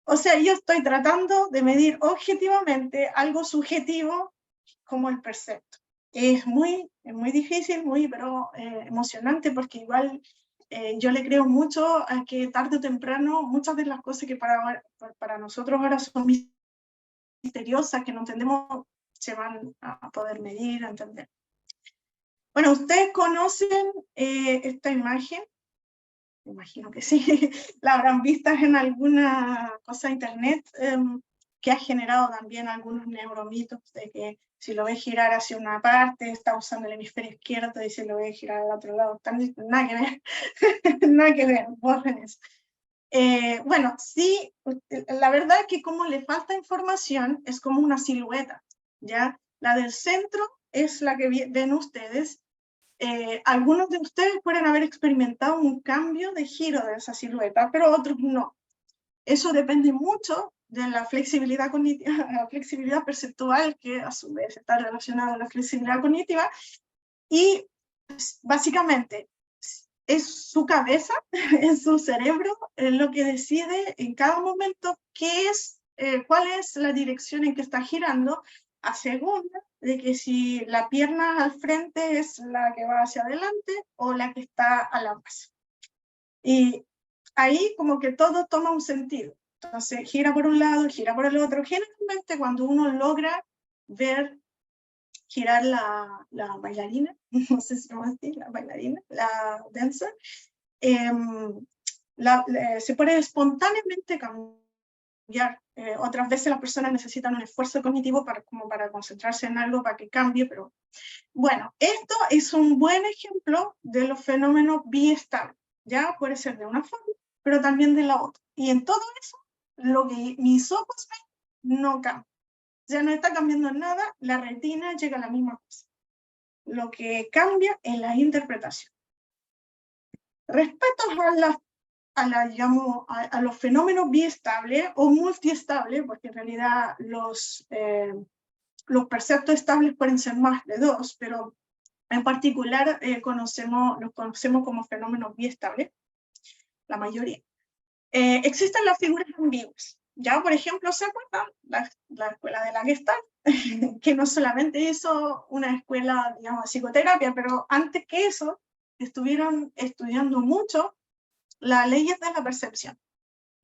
O sea, yo estoy tratando de medir objetivamente algo subjetivo como el percepto. Es muy difícil, pero emocionante, porque igual yo le creo mucho a que tarde o temprano muchas de las cosas que para nosotros ahora son misteriosas, que no entendemos, se van a poder medir, a entender. Bueno, ustedes conocen esta imagen. Me imagino que sí, la habrán visto en alguna cosa de internet, que ha generado también algunos neuromitos de que si lo ves girar hacia una parte está usando el hemisferio izquierdo, y si lo ves girar al otro lado, nada que ver, nada que ver, borren eso. Bueno, sí, la verdad es que como le falta información, es como una silueta, ¿ya? La del centro es la que ven ustedes, algunos de ustedes pueden haber experimentado un cambio de giro de esa silueta, pero otros no. Eso depende mucho de la flexibilidad cognitiva, la flexibilidad perceptual, que a su vez está relacionada a la flexibilidad cognitiva, y básicamente es su cabeza, es su cerebro, lo que decide en cada momento cuál es la dirección en que está girando, a segunda de que si la pierna al frente es la que va hacia adelante o la que está a la base. Y ahí como que todo toma un sentido. Entonces gira por un lado, gira por el otro. Generalmente cuando uno logra ver girar la bailarina, no sé si vamos a decir, la bailarina, la dancer, se puede espontáneamente cambiar. Otras veces las personas necesitan un esfuerzo cognitivo como para concentrarse en algo, para que cambie, pero bueno, esto es un buen ejemplo de los fenómenos biestables. Ya puede ser de una forma, pero también de la otra. Y en todo eso, lo que mis ojos ven no cambia. Ya no está cambiando nada, la retina llega a la misma cosa. Lo que cambia es la interpretación. Respecto a los fenómenos biestables o multiestables, porque en realidad los perceptos estables pueden ser más de dos, pero en particular los conocemos como fenómenos biestables, la mayoría. Existen las figuras ambiguas. Ya, por ejemplo, ¿se acuerdan? La escuela de la Gestalt, que no solamente hizo una escuela, digamos, de psicoterapia, pero antes que eso, estuvieron estudiando mucho las leyes de la percepción,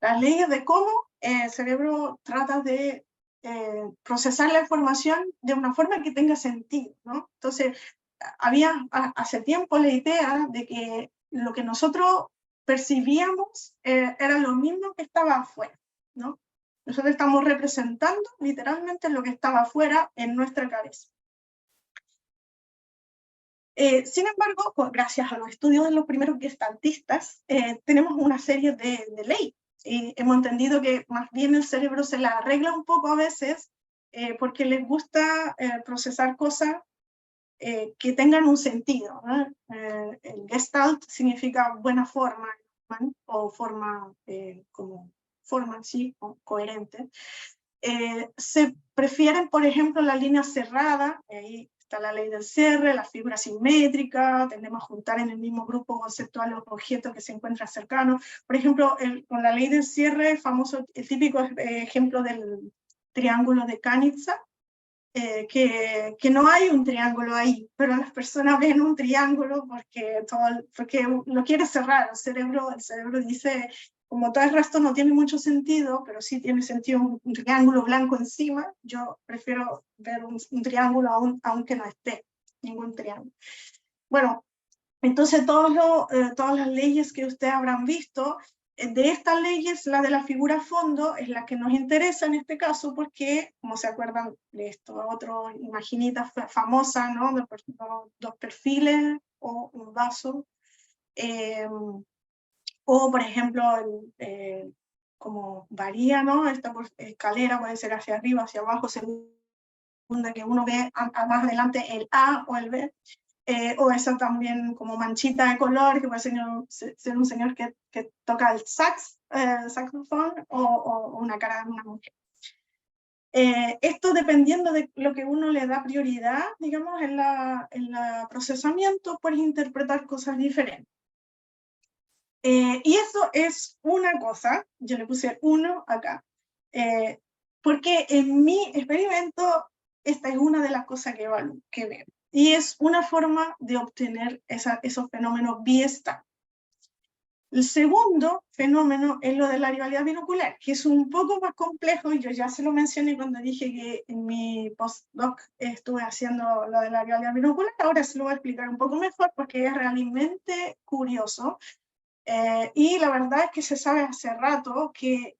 las leyes de cómo el cerebro trata de procesar la información de una forma que tenga sentido, ¿no? Entonces, había hace tiempo la idea de que lo que nosotros percibíamos era lo mismo que estaba afuera, ¿no? Nosotros estamos representando literalmente lo que estaba afuera en nuestra cabeza. Sin embargo, gracias a los estudios de los primeros gestaltistas, tenemos una serie de leyes. Hemos entendido que más bien el cerebro se la arregla un poco a veces porque les gusta procesar cosas que tengan un sentido, ¿no? El Gestalt significa buena forma, ¿no? O forma como forma, sí, o coherente. Se prefieren, por ejemplo, la línea cerrada, ahí está la ley del cierre, la figura simétrica, tendemos a juntar en el mismo grupo conceptual los objetos que se encuentran cercanos. Por ejemplo, con la ley del cierre, el típico ejemplo del triángulo de Canitza, que no hay un triángulo ahí, pero las personas ven un triángulo porque lo quiere cerrar. El cerebro dice, como todo el resto no tiene mucho sentido, pero sí tiene sentido un triángulo blanco encima, yo prefiero ver un triángulo aunque no esté ningún triángulo. Bueno, entonces todas las leyes que ustedes habrán visto, de estas leyes, la de la figura fondo es la que nos interesa en este caso, porque, como se acuerdan de esto, otro imaginita famosa, ¿no? Dos perfiles o un vaso, o por ejemplo, como varía, ¿no? Esta escalera puede ser hacia arriba, hacia abajo, según que uno ve más adelante el A o el B. O eso también como manchita de color, que puede ser un señor que toca el saxofón, o una cara de una mujer. Esto dependiendo de lo que uno le da prioridad, digamos, en la procesamiento, puedes interpretar cosas diferentes. Y eso es una cosa, yo le puse 1 acá, porque en mi experimento esta es una de las cosas que veo. Y es una forma de obtener esos fenómenos biestables. El segundo fenómeno es lo de la rivalidad binocular, que es un poco más complejo, y yo ya se lo mencioné cuando dije que en mi postdoc estuve haciendo lo de la rivalidad binocular. Ahora se lo voy a explicar un poco mejor porque es realmente curioso. Y la verdad es que se sabe hace rato que,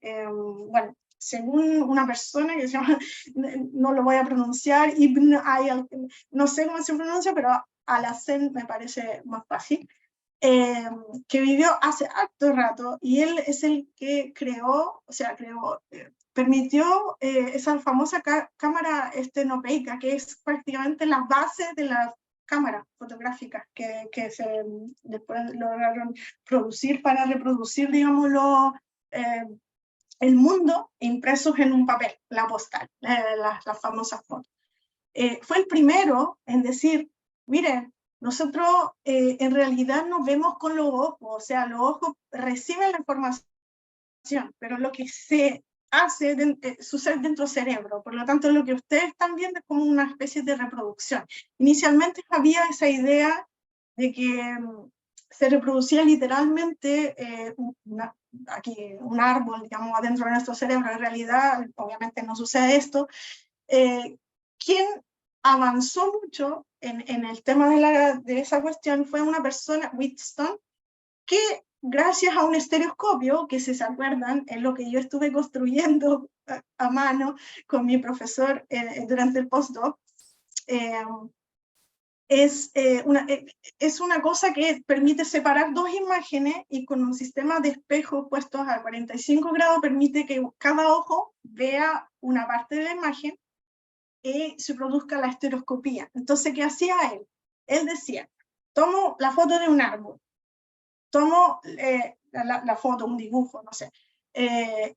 bueno, según una persona que se llama, no lo voy a pronunciar, Ibn Ayal, no sé cómo se pronuncia, pero Alhazen me parece más fácil, que vivió hace harto rato, y él es el que permitió esa famosa cámara estenopeica, que es prácticamente la base de la cámaras fotográficas que se después lograron producir para reproducir, digámoslo, el mundo impresos en un papel, la postal, las famosas fotos. Fue el primero en decir, miren, nosotros en realidad nos vemos con los ojos, o sea, los ojos reciben la información, pero lo que se hace sucede dentro del cerebro, por lo tanto lo que ustedes están viendo es como una especie de reproducción. Inicialmente había esa idea de que se reproducía literalmente aquí un árbol, digamos, adentro de nuestro cerebro. En realidad, obviamente no sucede esto. Quien avanzó mucho en el tema de esa cuestión fue una persona, Wheatstone, que gracias a un estereoscopio, que si se acuerdan, es lo que yo estuve construyendo a mano con mi profesor durante el postdoc, es una cosa que permite separar dos imágenes y con un sistema de espejos puestos a 45 grados permite que cada ojo vea una parte de la imagen y se produzca la estereoscopía. Entonces, ¿qué hacía él? Él decía, tomo la foto de un árbol, tomo la foto, un dibujo, no sé,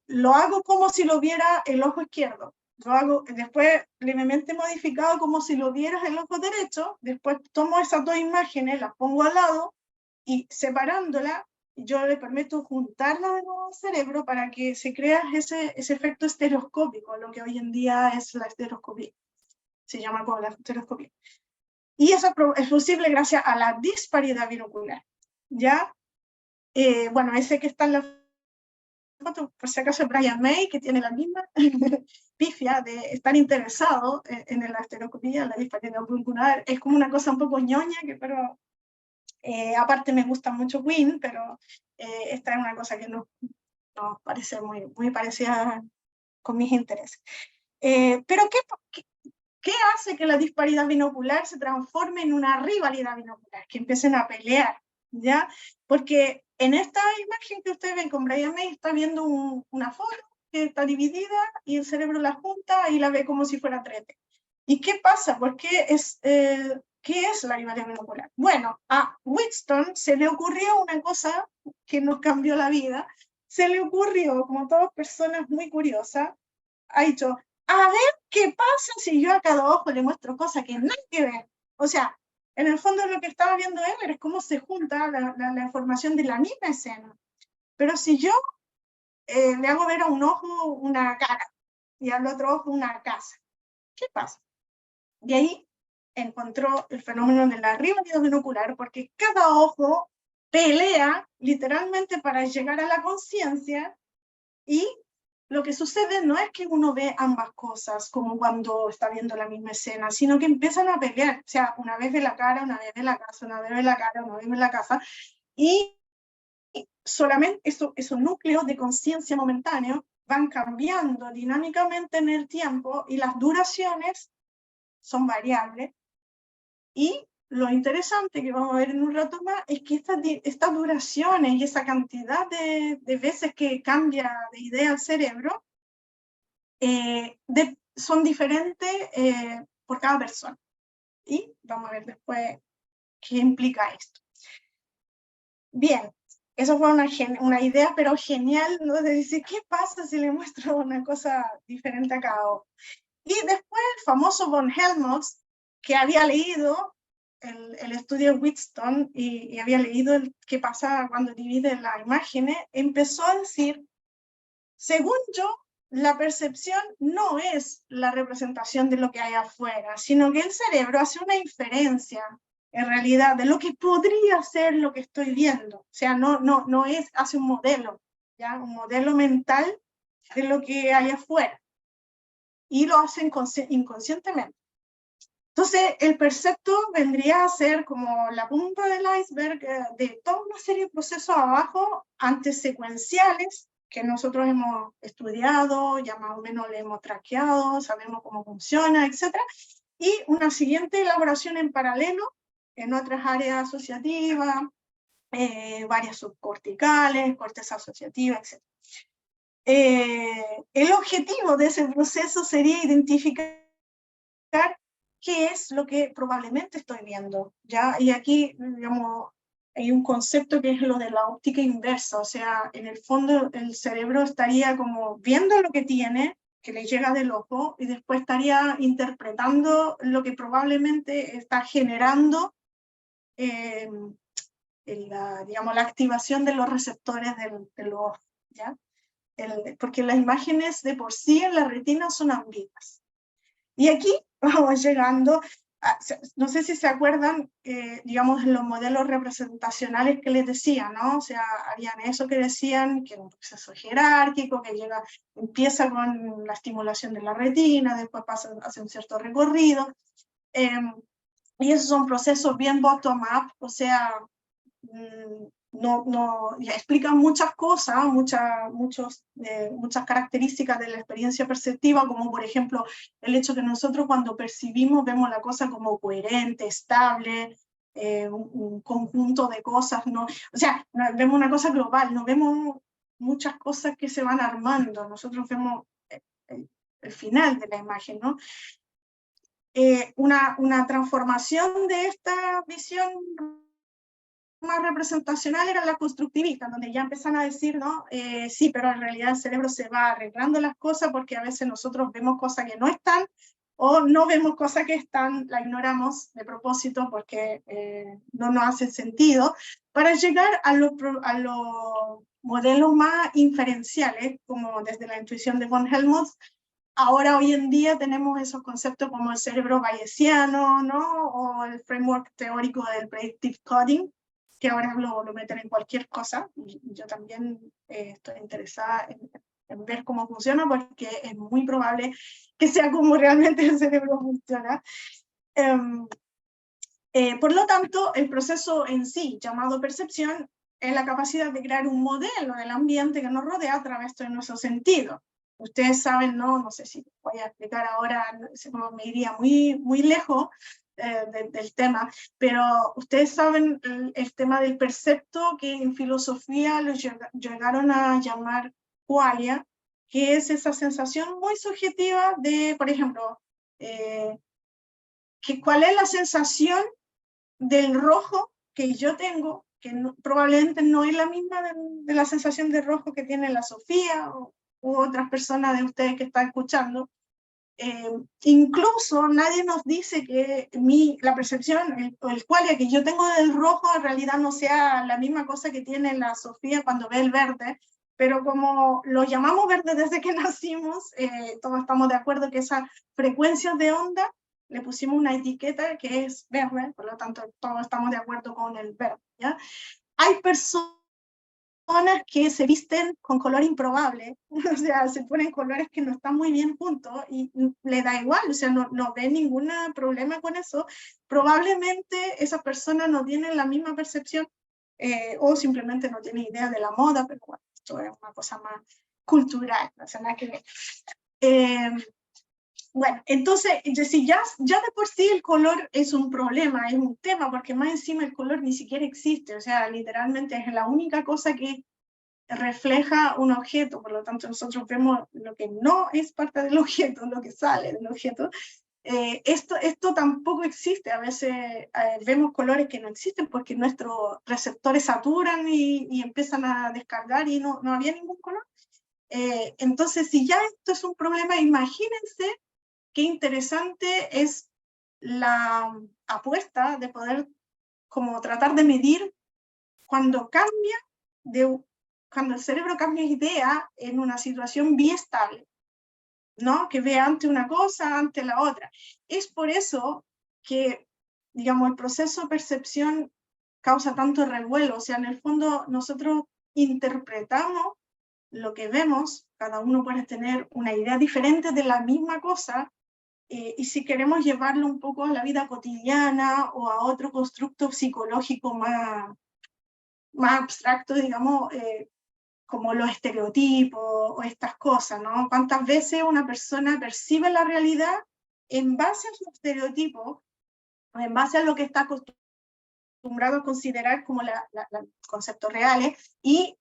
lo hago como si lo viera el ojo izquierdo, lo hago después levemente modificado como si lo vieras el ojo derecho, después tomo esas dos imágenes, las pongo al lado y separándolas, yo le permito juntarlas de nuevo al cerebro para que se crea ese efecto estereoscópico, lo que hoy en día es la estereoscopía, se llama como la estereoscopía. Y eso es posible gracias a la disparidad binocular, ¿ya? Bueno, ese que está en la foto, por si acaso es Brian May, que tiene la misma pifia de estar interesado en la estereoscopía, la disparidad binocular. Es como una cosa un poco ñoña, pero aparte me gusta mucho Wien, pero esta es una cosa que nos parece muy parecida con mis intereses. Pero ¿qué hace que la disparidad binocular se transforme en una rivalidad binocular? Que empiecen a pelear, ¿ya? Porque en esta imagen que ustedes ven con Brian May está viendo una foto que está dividida y el cerebro la junta y la ve como si fuera 3D. ¿Y qué pasa? ¿Qué es la rivalidad binocular? Bueno, a Wheatstone se le ocurrió una cosa que nos cambió la vida. Se le ocurrió, como todas personas muy curiosas, ha dicho, a ver qué pasa si yo a cada ojo le muestro cosas que no hay que ver. O sea, en el fondo lo que estaba viendo él es cómo se junta la información de la misma escena. Pero si yo le hago ver a un ojo una cara y al otro ojo una casa, ¿qué pasa? De ahí encontró el fenómeno de la rivalidad binocular, porque cada ojo pelea literalmente para llegar a la conciencia, y lo que sucede no es que uno ve ambas cosas como cuando está viendo la misma escena, sino que empiezan a pelear. O sea, una vez ve la cara, una vez ve la casa, una vez ve la cara, una vez ve la casa, y solamente esos núcleos de conciencia momentáneo van cambiando dinámicamente en el tiempo y las duraciones son variables. Y lo interesante que vamos a ver en un rato más es que estas duraciones y esa cantidad de veces que cambia de idea el cerebro son diferentes por cada persona. Y vamos a ver después qué implica esto. Bien, eso fue una idea, pero genial, ¿no? De decir, ¿qué pasa si le muestro una cosa diferente a cada uno? Y después el famoso von Helmholtz, que había leído el estudio de Wheatstone y había leído qué pasa cuando divide las imágenes, empezó a decir, según yo, la percepción no es la representación de lo que hay afuera, sino que el cerebro hace una inferencia, en realidad, de lo que podría ser lo que estoy viendo. O sea, no hace un modelo, ¿ya? Un modelo mental de lo que hay afuera. Y lo hace inconscientemente. Entonces, el percepto vendría a ser como la punta del iceberg de toda una serie de procesos abajo, antes secuenciales, que nosotros hemos estudiado, ya más o menos le hemos traqueado, sabemos cómo funciona, etc. Y una siguiente elaboración en paralelo en otras áreas asociativas, varias subcorticales, corteza asociativa, etc. El objetivo de ese proceso sería identificar qué es lo que probablemente estoy viendo, ¿ya? Y aquí, digamos, hay un concepto que es lo de la óptica inversa, o sea, en el fondo el cerebro estaría como viendo lo que tiene, que le llega del ojo, y después estaría interpretando lo que probablemente está generando digamos, la activación de los receptores del ojo, ¿ya? Porque las imágenes de por sí en la retina son ambiguas. Y aquí vamos llegando, no sé si se acuerdan, digamos, los modelos representacionales que les decía, ¿no? O sea, habían eso que decían, que es un proceso jerárquico, que empieza con la estimulación de la retina, después pasa, hace un cierto recorrido, y esos son procesos bien bottom-up, o sea, ya explican muchas cosas, muchas características de la experiencia perceptiva, como por ejemplo el hecho que nosotros cuando percibimos vemos la cosa como coherente, estable, un conjunto de cosas, ¿no? O sea, vemos una cosa global, no vemos muchas cosas que se van armando, nosotros vemos el final de la imagen, ¿no? Una transformación de esta visión más representacional era la constructivista, donde ya empiezan a decir, ¿no? Sí, pero en realidad el cerebro se va arreglando las cosas porque a veces nosotros vemos cosas que no están o no vemos cosas que están, la ignoramos de propósito porque no nos hace sentido, para llegar a los modelos más inferenciales, como desde la intuición de von Helmholtz. Ahora, hoy en día, tenemos esos conceptos como el cerebro bayesiano, ¿no? O el framework teórico del predictive coding, que ahora lo meten en cualquier cosa. Y yo también estoy interesada en ver cómo funciona, porque es muy probable que sea como realmente el cerebro funciona. Por lo tanto, el proceso en sí, llamado percepción, es la capacidad de crear un modelo del ambiente que nos rodea a través de nuestros sentidos. Ustedes saben, no sé si voy a explicar ahora, me iría muy lejos del tema, pero ustedes saben el tema del percepto, que en filosofía lo llegaron a llamar qualia, que es esa sensación muy subjetiva de, por ejemplo, ¿cuál es la sensación del rojo que yo tengo, que probablemente no es la misma de la sensación de rojo que tiene la Sofía u otras personas de ustedes que están escuchando? Incluso nadie nos dice que la percepción, el qualia que yo tengo del rojo en realidad no sea la misma cosa que tiene la Sofía cuando ve el verde, pero como lo llamamos verde desde que nacimos, todos estamos de acuerdo que esas frecuencias de onda le pusimos una etiqueta que es verde, por lo tanto todos estamos de acuerdo con el verde, ¿ya? Hay personas que se visten con color improbable, o sea, se ponen colores que no están muy bien juntos y le da igual, o sea, no ve ningún problema con eso. Probablemente esas personas no tienen la misma percepción o simplemente no tienen idea de la moda, pero bueno, esto es una cosa más cultural, no sea, nada que ver. Bueno, entonces, si ya de por sí el color es un problema, es un tema, porque más encima el color ni siquiera existe, o sea, literalmente es la única cosa que refleja un objeto, por lo tanto nosotros vemos lo que no es parte del objeto, lo que sale del objeto. Esto tampoco existe, a veces vemos colores que no existen porque nuestros receptores saturan y empiezan a descargar y no había ningún color. Entonces, si ya esto es un problema, imagínense qué interesante es la apuesta de poder como tratar de medir cuando cuando el cerebro cambia idea en una situación biestable, ¿no? Que ve ante una cosa, ante la otra. Es por eso que, digamos, el proceso de percepción causa tanto revuelo, o sea, en el fondo nosotros interpretamos lo que vemos, cada uno puede tener una idea diferente de la misma cosa, y si queremos llevarlo un poco a la vida cotidiana o a otro constructo psicológico más abstracto, digamos, como los estereotipos o estas cosas, ¿no? ¿Cuántas veces una persona percibe la realidad en base a su estereotipo, o en base a lo que está acostumbrado a considerar como los conceptos reales, y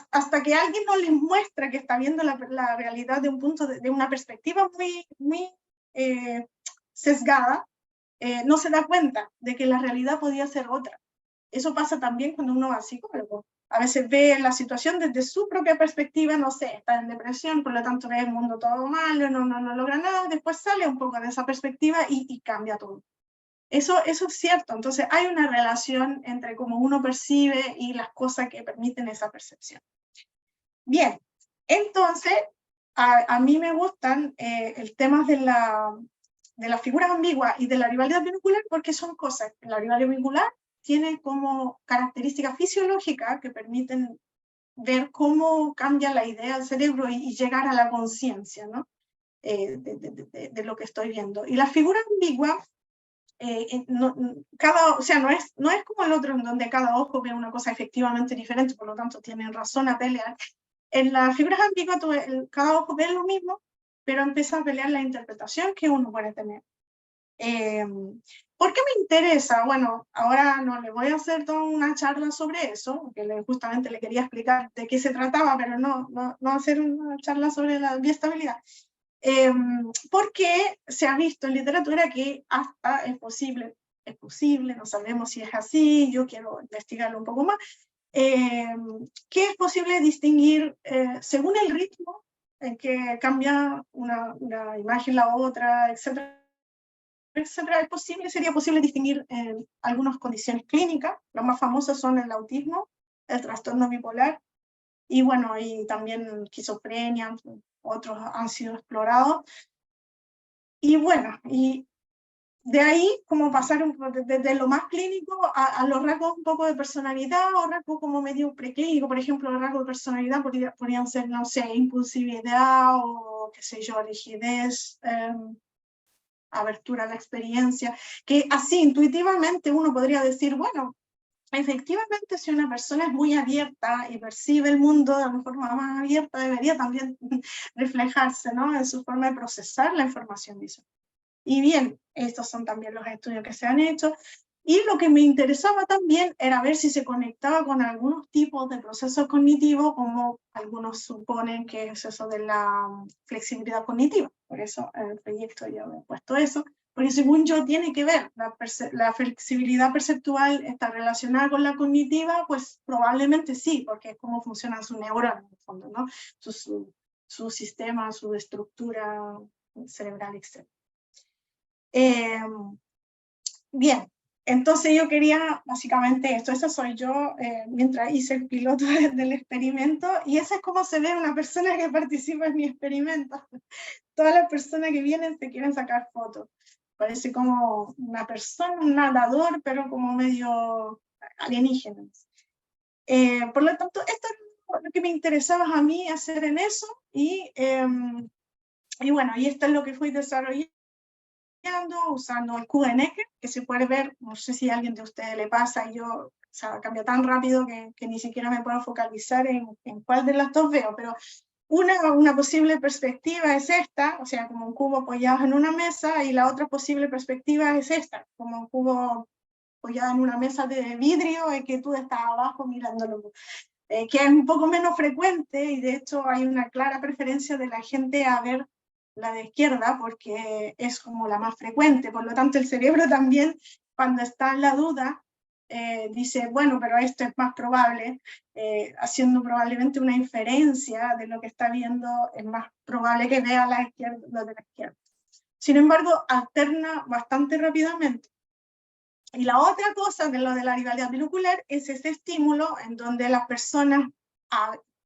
hasta que alguien no les muestra que está viendo la realidad de un punto, de una perspectiva muy sesgada, no se da cuenta de que la realidad podía ser otra. Eso pasa también cuando uno va al psicólogo. A veces ve la situación desde su propia perspectiva, no sé, está en depresión, por lo tanto ve el mundo todo malo, no logra nada, después sale un poco de esa perspectiva y cambia todo. Eso es cierto, entonces hay una relación entre cómo uno percibe y las cosas que permiten esa percepción. Bien, entonces a mí me gustan el tema de las figuras ambiguas y de la rivalidad binocular porque son cosas. La rivalidad binocular tiene como características fisiológicas que permiten ver cómo cambia la idea del cerebro y llegar a la conciencia, ¿no? De lo que estoy viendo. Y la figura ambigua, o sea, no es como el otro en donde cada ojo ve una cosa efectivamente diferente, por lo tanto tienen razón a pelear. En las figuras ambiguas cada ojo ve lo mismo, pero empieza a pelear la interpretación que uno puede tener. ¿Por qué me interesa? Bueno, ahora no le voy a hacer toda una charla sobre eso, porque justamente le quería explicar de qué se trataba, pero no hacer una charla sobre la biestabilidad. Porque se ha visto en literatura que hasta es posible, no sabemos si es así, yo quiero investigarlo un poco más, que es posible distinguir según el ritmo en que cambia una imagen la otra, etcétera, etcétera, sería posible distinguir algunas condiciones clínicas. Las más famosas son el autismo, el trastorno bipolar, y bueno, y también esquizofrenia, otros han sido explorados. Y bueno, y de ahí como pasar desde lo más clínico a los rasgos un poco de personalidad o rasgos como medio preclínico. Por ejemplo, los rasgos de personalidad podrían ser, no sé, impulsividad o qué sé yo, rigidez, abertura a la experiencia, que así intuitivamente uno podría decir, bueno, efectivamente si una persona es muy abierta y percibe el mundo de una forma más abierta, debería también reflejarse, ¿no?, en su forma de procesar la información visual. Y bien, estos son también los estudios que se han hecho. Y lo que me interesaba también era ver si se conectaba con algunos tipos de procesos cognitivos, como algunos suponen que es eso de la flexibilidad cognitiva. Por eso en el proyecto yo he puesto eso, porque según yo tiene que ver, la flexibilidad perceptual está relacionada con la cognitiva, pues probablemente sí, porque es cómo funcionan sus neuronas en el fondo, ¿no? Su sistema, su estructura cerebral, etc. Bien, entonces yo quería básicamente esto, esa soy yo mientras hice el piloto del experimento, y esa es como se ve una persona que participa en mi experimento. Todas las personas que vienen se quieren sacar fotos. Parece como una persona, un nadador, pero como medio alienígena. Por lo tanto, esto es lo que me interesaba a mí hacer en eso, y bueno, y esto es lo que fui desarrollando usando el QNX, que se puede ver, no sé si a alguien de ustedes le pasa, y yo, o sea, cambia tan rápido que ni siquiera me puedo focalizar en cuál de las dos veo, pero una posible perspectiva es esta, o sea, como un cubo apoyado en una mesa, y la otra posible perspectiva es esta, como un cubo apoyado en una mesa de vidrio y que tú estás abajo mirándolo, que es un poco menos frecuente, y de hecho hay una clara preferencia de la gente a ver la de izquierda porque es como la más frecuente. Por lo tanto, el cerebro también, cuando está en la duda, dice, bueno, pero esto es más probable, haciendo probablemente una inferencia de lo que está viendo, es más probable que vea la izquierda, lo de la izquierda. Sin embargo, alterna bastante rápidamente. Y la otra cosa de lo de la rivalidad binocular es ese estímulo en donde las personas,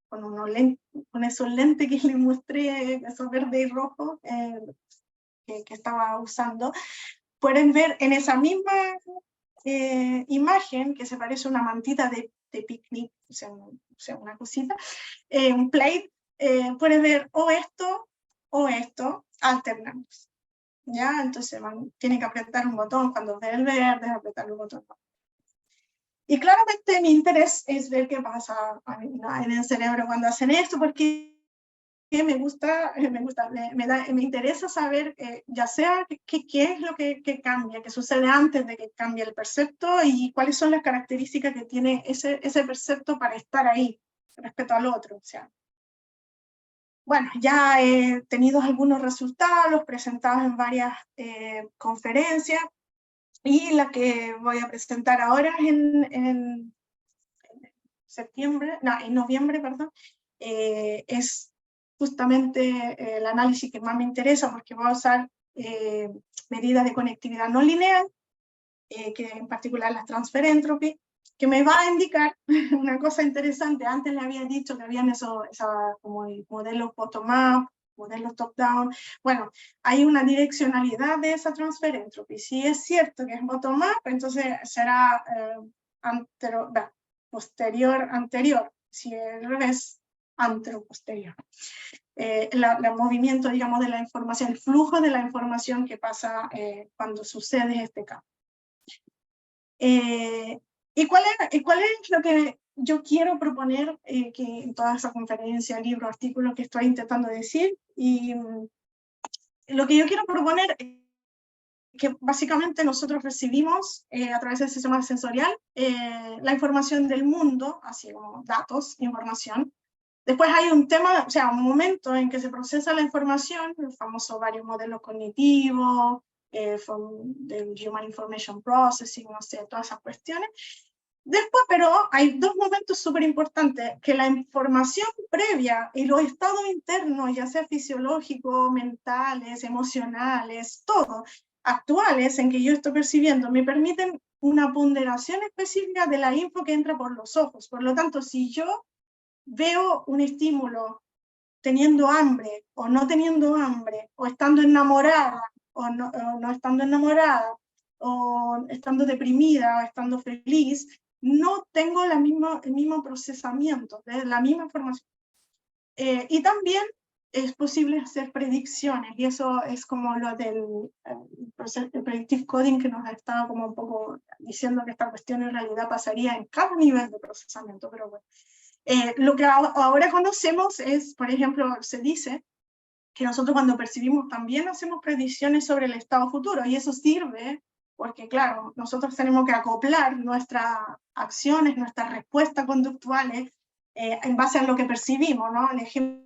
con esos lentes que les mostré, esos verde y rojo que estaba usando, pueden ver en esa misma imagen, que se parece a una mantita de picnic, o sea, una cosita, un plate, pueden ver o esto alternándose. ¿Ya? Entonces tiene que apretar un botón cuando ve el verde, apretar un botón. Y claramente mi interés es ver qué pasa en el cerebro cuando hacen esto, porque me interesa saber, ya sea qué es lo que cambia, qué sucede antes de que cambie el percepto, y cuáles son las características que tiene ese percepto para estar ahí respecto al otro. O sea, bueno, ya he tenido algunos resultados, los presentados en varias conferencias, y la que voy a presentar ahora en en noviembre, perdón, es justamente el análisis que más me interesa, porque voy a usar medidas de conectividad no lineal, que en particular las transfer entropy, que me va a indicar una cosa interesante. Antes le había dicho que habían como modelos bottom-up, modelos top-down. Bueno, hay una direccionalidad de esa transfer entropy. Si es cierto que es bottom-up, entonces será posterior-anterior. Si es al revés, antero-posterior. El movimiento, digamos, de la información, el flujo de la información que pasa cuando sucede este cambio. ¿Y cuál es lo que yo quiero proponer que en toda esa conferencia, libro, artículo que estoy intentando decir? Y lo que yo quiero proponer es que básicamente nosotros recibimos a través del sistema sensorial la información del mundo, así como datos, información. Después hay un tema, o sea, un momento en que se procesa la información, el famoso varios modelos cognitivos, del Human Information Processing, no sé, todas esas cuestiones. Después, pero hay dos momentos súper importantes, que la información previa y los estados internos, ya sea fisiológicos, mentales, emocionales, todo, actuales en que yo estoy percibiendo, me permiten una ponderación específica de la info que entra por los ojos. Por lo tanto, si yo veo un estímulo teniendo hambre o no teniendo hambre, o estando enamorada o no estando enamorada, o estando deprimida o estando feliz, no tengo el mismo procesamiento, la misma información. Y también es posible hacer predicciones, y eso es como lo del el predictive coding, que nos ha estado como un poco diciendo que esta cuestión en realidad pasaría en cada nivel de procesamiento, pero bueno. Lo que ahora conocemos es, por ejemplo, se dice que nosotros cuando percibimos también hacemos predicciones sobre el estado futuro, y eso sirve porque, claro, nosotros tenemos que acoplar nuestras acciones, nuestras respuestas conductuales en base a lo que percibimos, ¿no? El ejemplo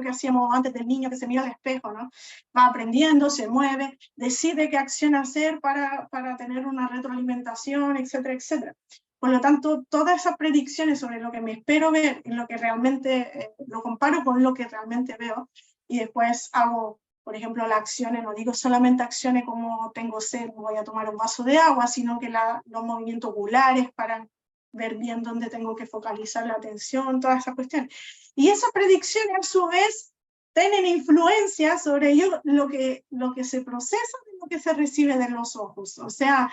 que hacíamos antes del niño que se mira al espejo, ¿no? Va aprendiendo, se mueve, decide qué acción hacer para tener una retroalimentación, etcétera, etcétera. Por lo tanto, todas esas predicciones sobre lo que me espero ver y lo que realmente, lo comparo con lo que realmente veo, y después hago, por ejemplo, las acciones, no digo solamente acciones como tengo sed, voy a tomar un vaso de agua, sino que los movimientos oculares para ver bien dónde tengo que focalizar la atención, todas esas cuestiones. Y esas predicciones a su vez tienen influencia sobre ello, lo que se procesa de lo que se recibe de los ojos. O sea,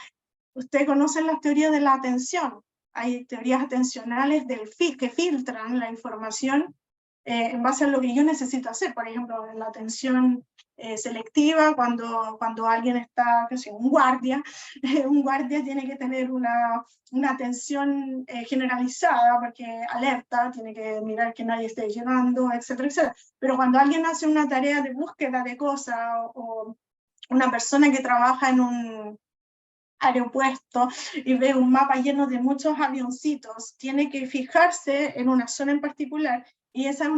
usted conoce las teorías de la atención. Hay teorías atencionales que filtran la información en base a lo que yo necesito hacer. Por ejemplo, en la atención selectiva, cuando alguien está, qué sé, un guardia tiene que tener una atención generalizada, porque alerta, tiene que mirar que nadie esté llegando, etcétera, etcétera. Pero cuando alguien hace una tarea de búsqueda de cosas, o una persona que trabaja en un aeropuerto y ve un mapa lleno de muchos avioncitos, tiene que fijarse en una zona en particular, y esa es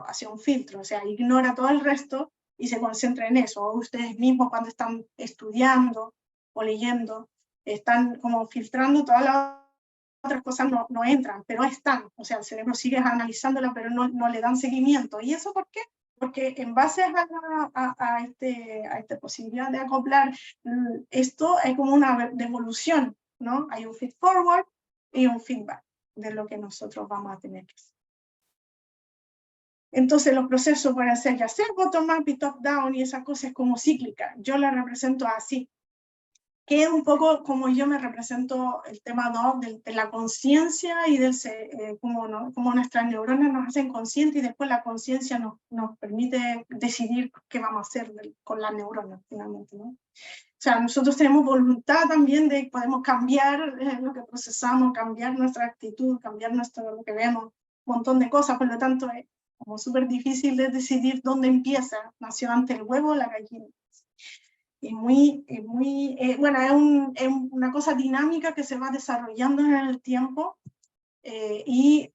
hace un filtro, o sea, ignora todo el resto y se concentra en eso. O ustedes mismos cuando están estudiando o leyendo, están como filtrando, todas las otras cosas no entran, pero están, o sea, el cerebro sigue analizándola, pero no le dan seguimiento. ¿Y eso por qué? Porque en base a esta posibilidad de acoplar esto, hay como una devolución, ¿no? Hay un feed forward y un feedback de lo que nosotros vamos a tener que hacer. Entonces los procesos pueden ser ya sea bottom-up y top-down, y esas cosas como cíclica. Yo la represento así, que es un poco como yo me represento el tema 2 de la conciencia, y cómo nuestras neuronas nos hacen conscientes, y después la conciencia nos permite decidir qué vamos a hacer con las neuronas finalmente, ¿no? O sea, nosotros tenemos voluntad también de podemos cambiar lo que procesamos, cambiar nuestra actitud, cambiar lo que vemos, un montón de cosas. Por lo tanto, es como súper difícil de decidir dónde empieza. ¿Nació antes el huevo o la gallina? Es bueno, es una cosa dinámica que se va desarrollando en el tiempo, y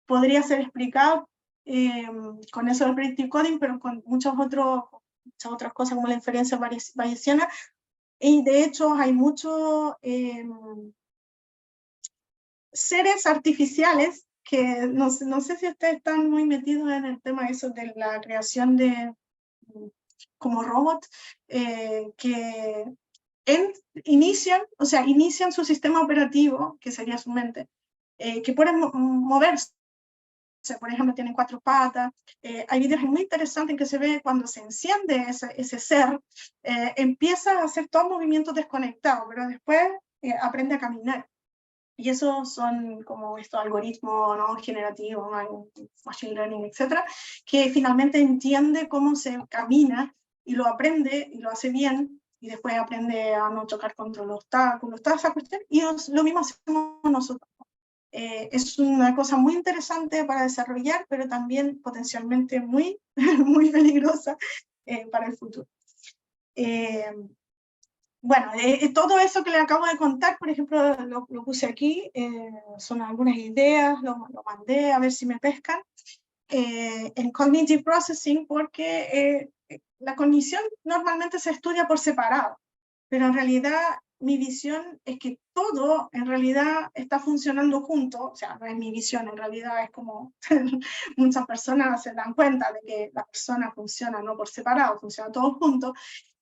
podría ser explicado con eso del predictive coding, pero con muchas otras cosas como la inferencia bayesiana. Y de hecho hay muchos seres artificiales que no sé si ustedes están muy metidos en el tema eso de la creación de como robots que inician su sistema operativo, que sería su mente, que pueden moverse. Por ejemplo, tienen 4 patas. Hay videos muy interesantes en que se ve cuando se enciende ese ser, empieza a hacer todo movimientos desconectados, pero después aprende a caminar. Y esos son como estos algoritmos, ¿no?, generativos, machine learning, etcétera, que finalmente entiende cómo se camina y lo aprende y lo hace bien, y después aprende a no chocar contra los obstáculos, toda esa cuestión, y lo mismo hacemos nosotros. Es una cosa muy interesante para desarrollar, pero también potencialmente muy, muy peligrosa para el futuro. Bueno, todo eso que le acabo de contar, por ejemplo, lo puse aquí, son algunas ideas, lo mandé a ver si me pescan, en Cognitive Processing, porque la cognición normalmente se estudia por separado, pero en realidad mi visión es que todo en realidad está funcionando junto, o sea, no es mi visión, en realidad es como muchas personas se dan cuenta de que la persona funciona no por separado, funciona todo junto,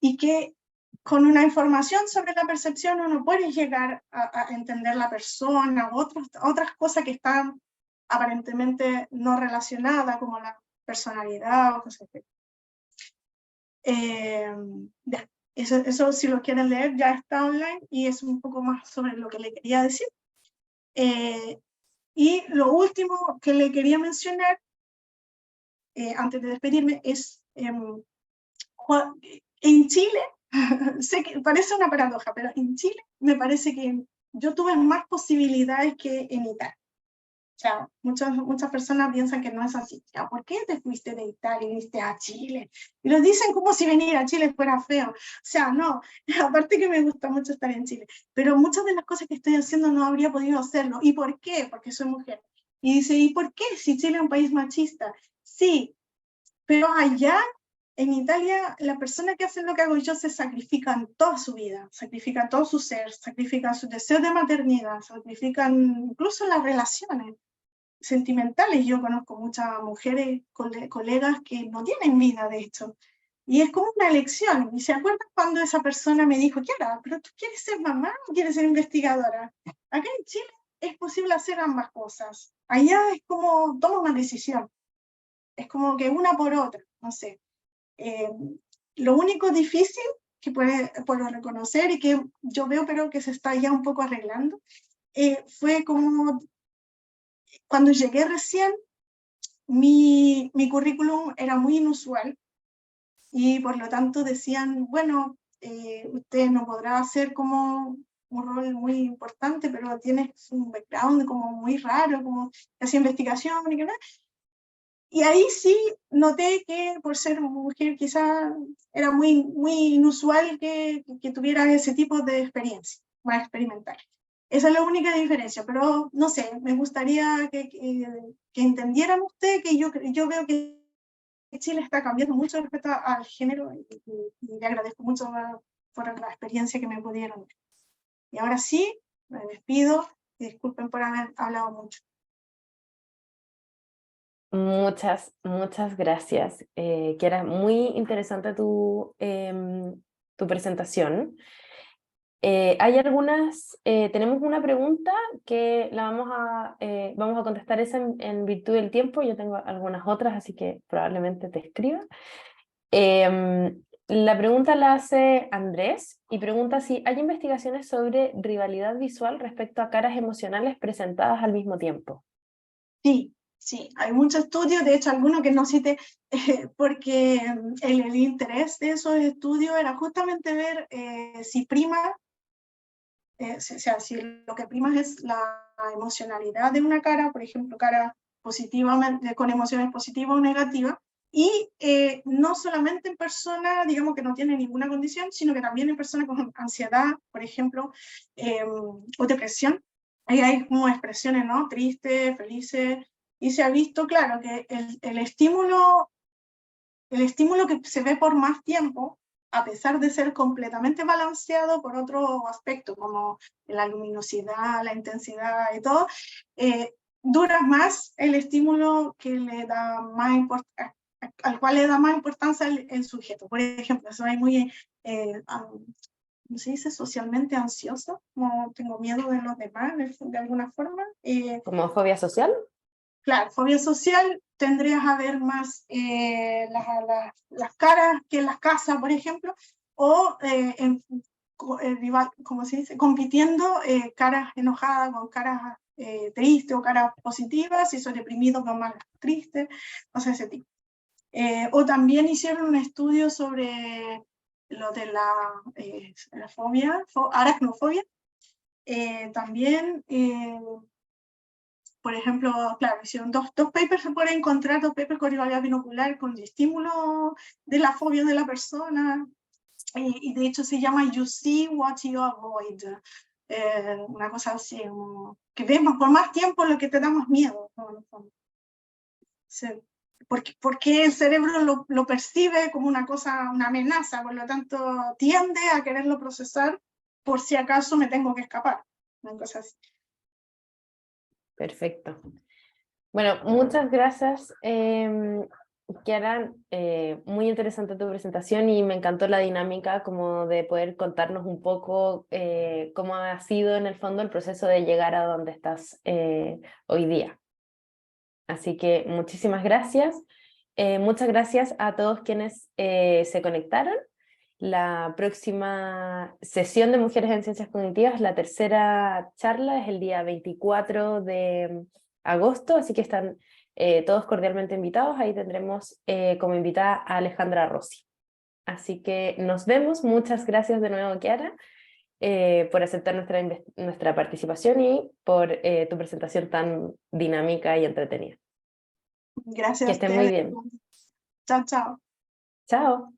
y que con una información sobre la percepción uno puede llegar a entender la persona, otras cosas que están aparentemente no relacionadas, como la personalidad o cosas así. Eso si lo quieren leer ya está online y es un poco más sobre lo que le quería decir. Y lo último que le quería mencionar, antes de despedirme, es en Chile, sé que parece una paradoja, pero en Chile me parece que yo tuve más posibilidades que en Italia. O sea, muchas personas piensan que no es así. Ya, ¿por qué te fuiste de Italia y viniste a Chile? Y lo dicen como si venir a Chile fuera feo. O sea, no, aparte que me gusta mucho estar en Chile, pero muchas de las cosas que estoy haciendo no habría podido hacerlo. ¿Y por qué? Porque soy mujer. Y dice, ¿y por qué? Si Chile es un país machista. Sí, pero allá en Italia, la persona que hace lo que hago yo se sacrifican toda su vida, sacrifican todo su ser, sacrifican su deseo de maternidad, sacrifican incluso las relaciones sentimentales. Yo conozco muchas mujeres, colegas que no tienen vida, de hecho. Y es como una elección. ¿Y se acuerdan cuando esa persona me dijo, Kiara, pero tú quieres ser mamá o quieres ser investigadora? Acá en Chile es posible hacer ambas cosas. Allá es como, toma una decisión. Es como que una por otra, no sé. Lo único difícil que puedo reconocer y que yo veo pero que se está ya un poco arreglando, fue como cuando llegué recién, mi currículum era muy inusual y por lo tanto decían, bueno, usted no podrá hacer como un rol muy importante, pero tienes un background como muy raro, como que hacía investigación y que nada. Y ahí sí noté que por ser mujer quizás era muy, muy inusual que tuviera ese tipo de experiencia, más experimental. Esa es la única diferencia, pero no sé, me gustaría que entendieran ustedes que yo veo que Chile está cambiando mucho respecto al género y le agradezco mucho por la experiencia que me pudieron dar. Y ahora sí, me despido y disculpen por haber hablado mucho. Muchas gracias. Que era muy interesante tu presentación. Tenemos una pregunta que vamos a contestar esa en virtud del tiempo. Yo tengo algunas otras, así que probablemente te escriba. La pregunta la hace Andrés y pregunta si hay investigaciones sobre rivalidad visual respecto a caras emocionales presentadas al mismo tiempo. Sí, hay muchos estudios, de hecho algunos que no cité, porque el interés de esos estudios era justamente ver si prima, o sea, si lo que prima es la emocionalidad de una cara, por ejemplo, cara positivamente, con emociones positivas o negativas, y no solamente en personas, digamos, que no tienen ninguna condición, sino que también en personas con ansiedad, por ejemplo, o depresión. Ahí hay como expresiones, ¿no? Tristes, felices, y se ha visto, claro, que el estímulo que se ve por más tiempo, a pesar de ser completamente balanceado por otro aspecto, como la luminosidad, la intensidad y todo, dura más el estímulo que le da más al cual le da más importancia el sujeto. Por ejemplo, soy muy, ¿cómo se dice? Socialmente ansiosa, como tengo miedo de los demás, de alguna forma. ¿Como fobia social? Claro, fobia social tendrías a ver más las caras que en las casas, por ejemplo, o ¿cómo se dice? Compitiendo caras enojadas con caras tristes o caras positivas, si son deprimidos con más tristes, o sea, ese tipo. O también hicieron un estudio sobre lo de la fobia, aracnofobia. También por ejemplo, claro, hicieron dos papers, se pueden encontrar dos papers con rivalidad binocular con el estímulo de la fobia de la persona, y de hecho se llama You See What You Avoid, una cosa así, que ves por más tiempo lo que te da más miedo, ¿no? Sí. Porque el cerebro lo percibe como una cosa, una amenaza, por lo tanto tiende a quererlo procesar por si acaso me tengo que escapar, una cosa así. Perfecto. Bueno, muchas gracias, Kiara. Muy interesante tu presentación y me encantó la dinámica como de poder contarnos un poco cómo ha sido en el fondo el proceso de llegar a donde estás hoy día. Así que muchísimas gracias. Muchas gracias a todos quienes se conectaron. La próxima sesión de Mujeres en Ciencias Cognitivas, la tercera charla, es el día 24 de agosto, así que están todos cordialmente invitados. Ahí tendremos como invitada a Alejandra Rossi. Así que nos vemos. Muchas gracias de nuevo, Kiara, por aceptar nuestra participación y por tu presentación tan dinámica y entretenida. Gracias Que a estén muy ustedes. bien. Chao, chao. Chao.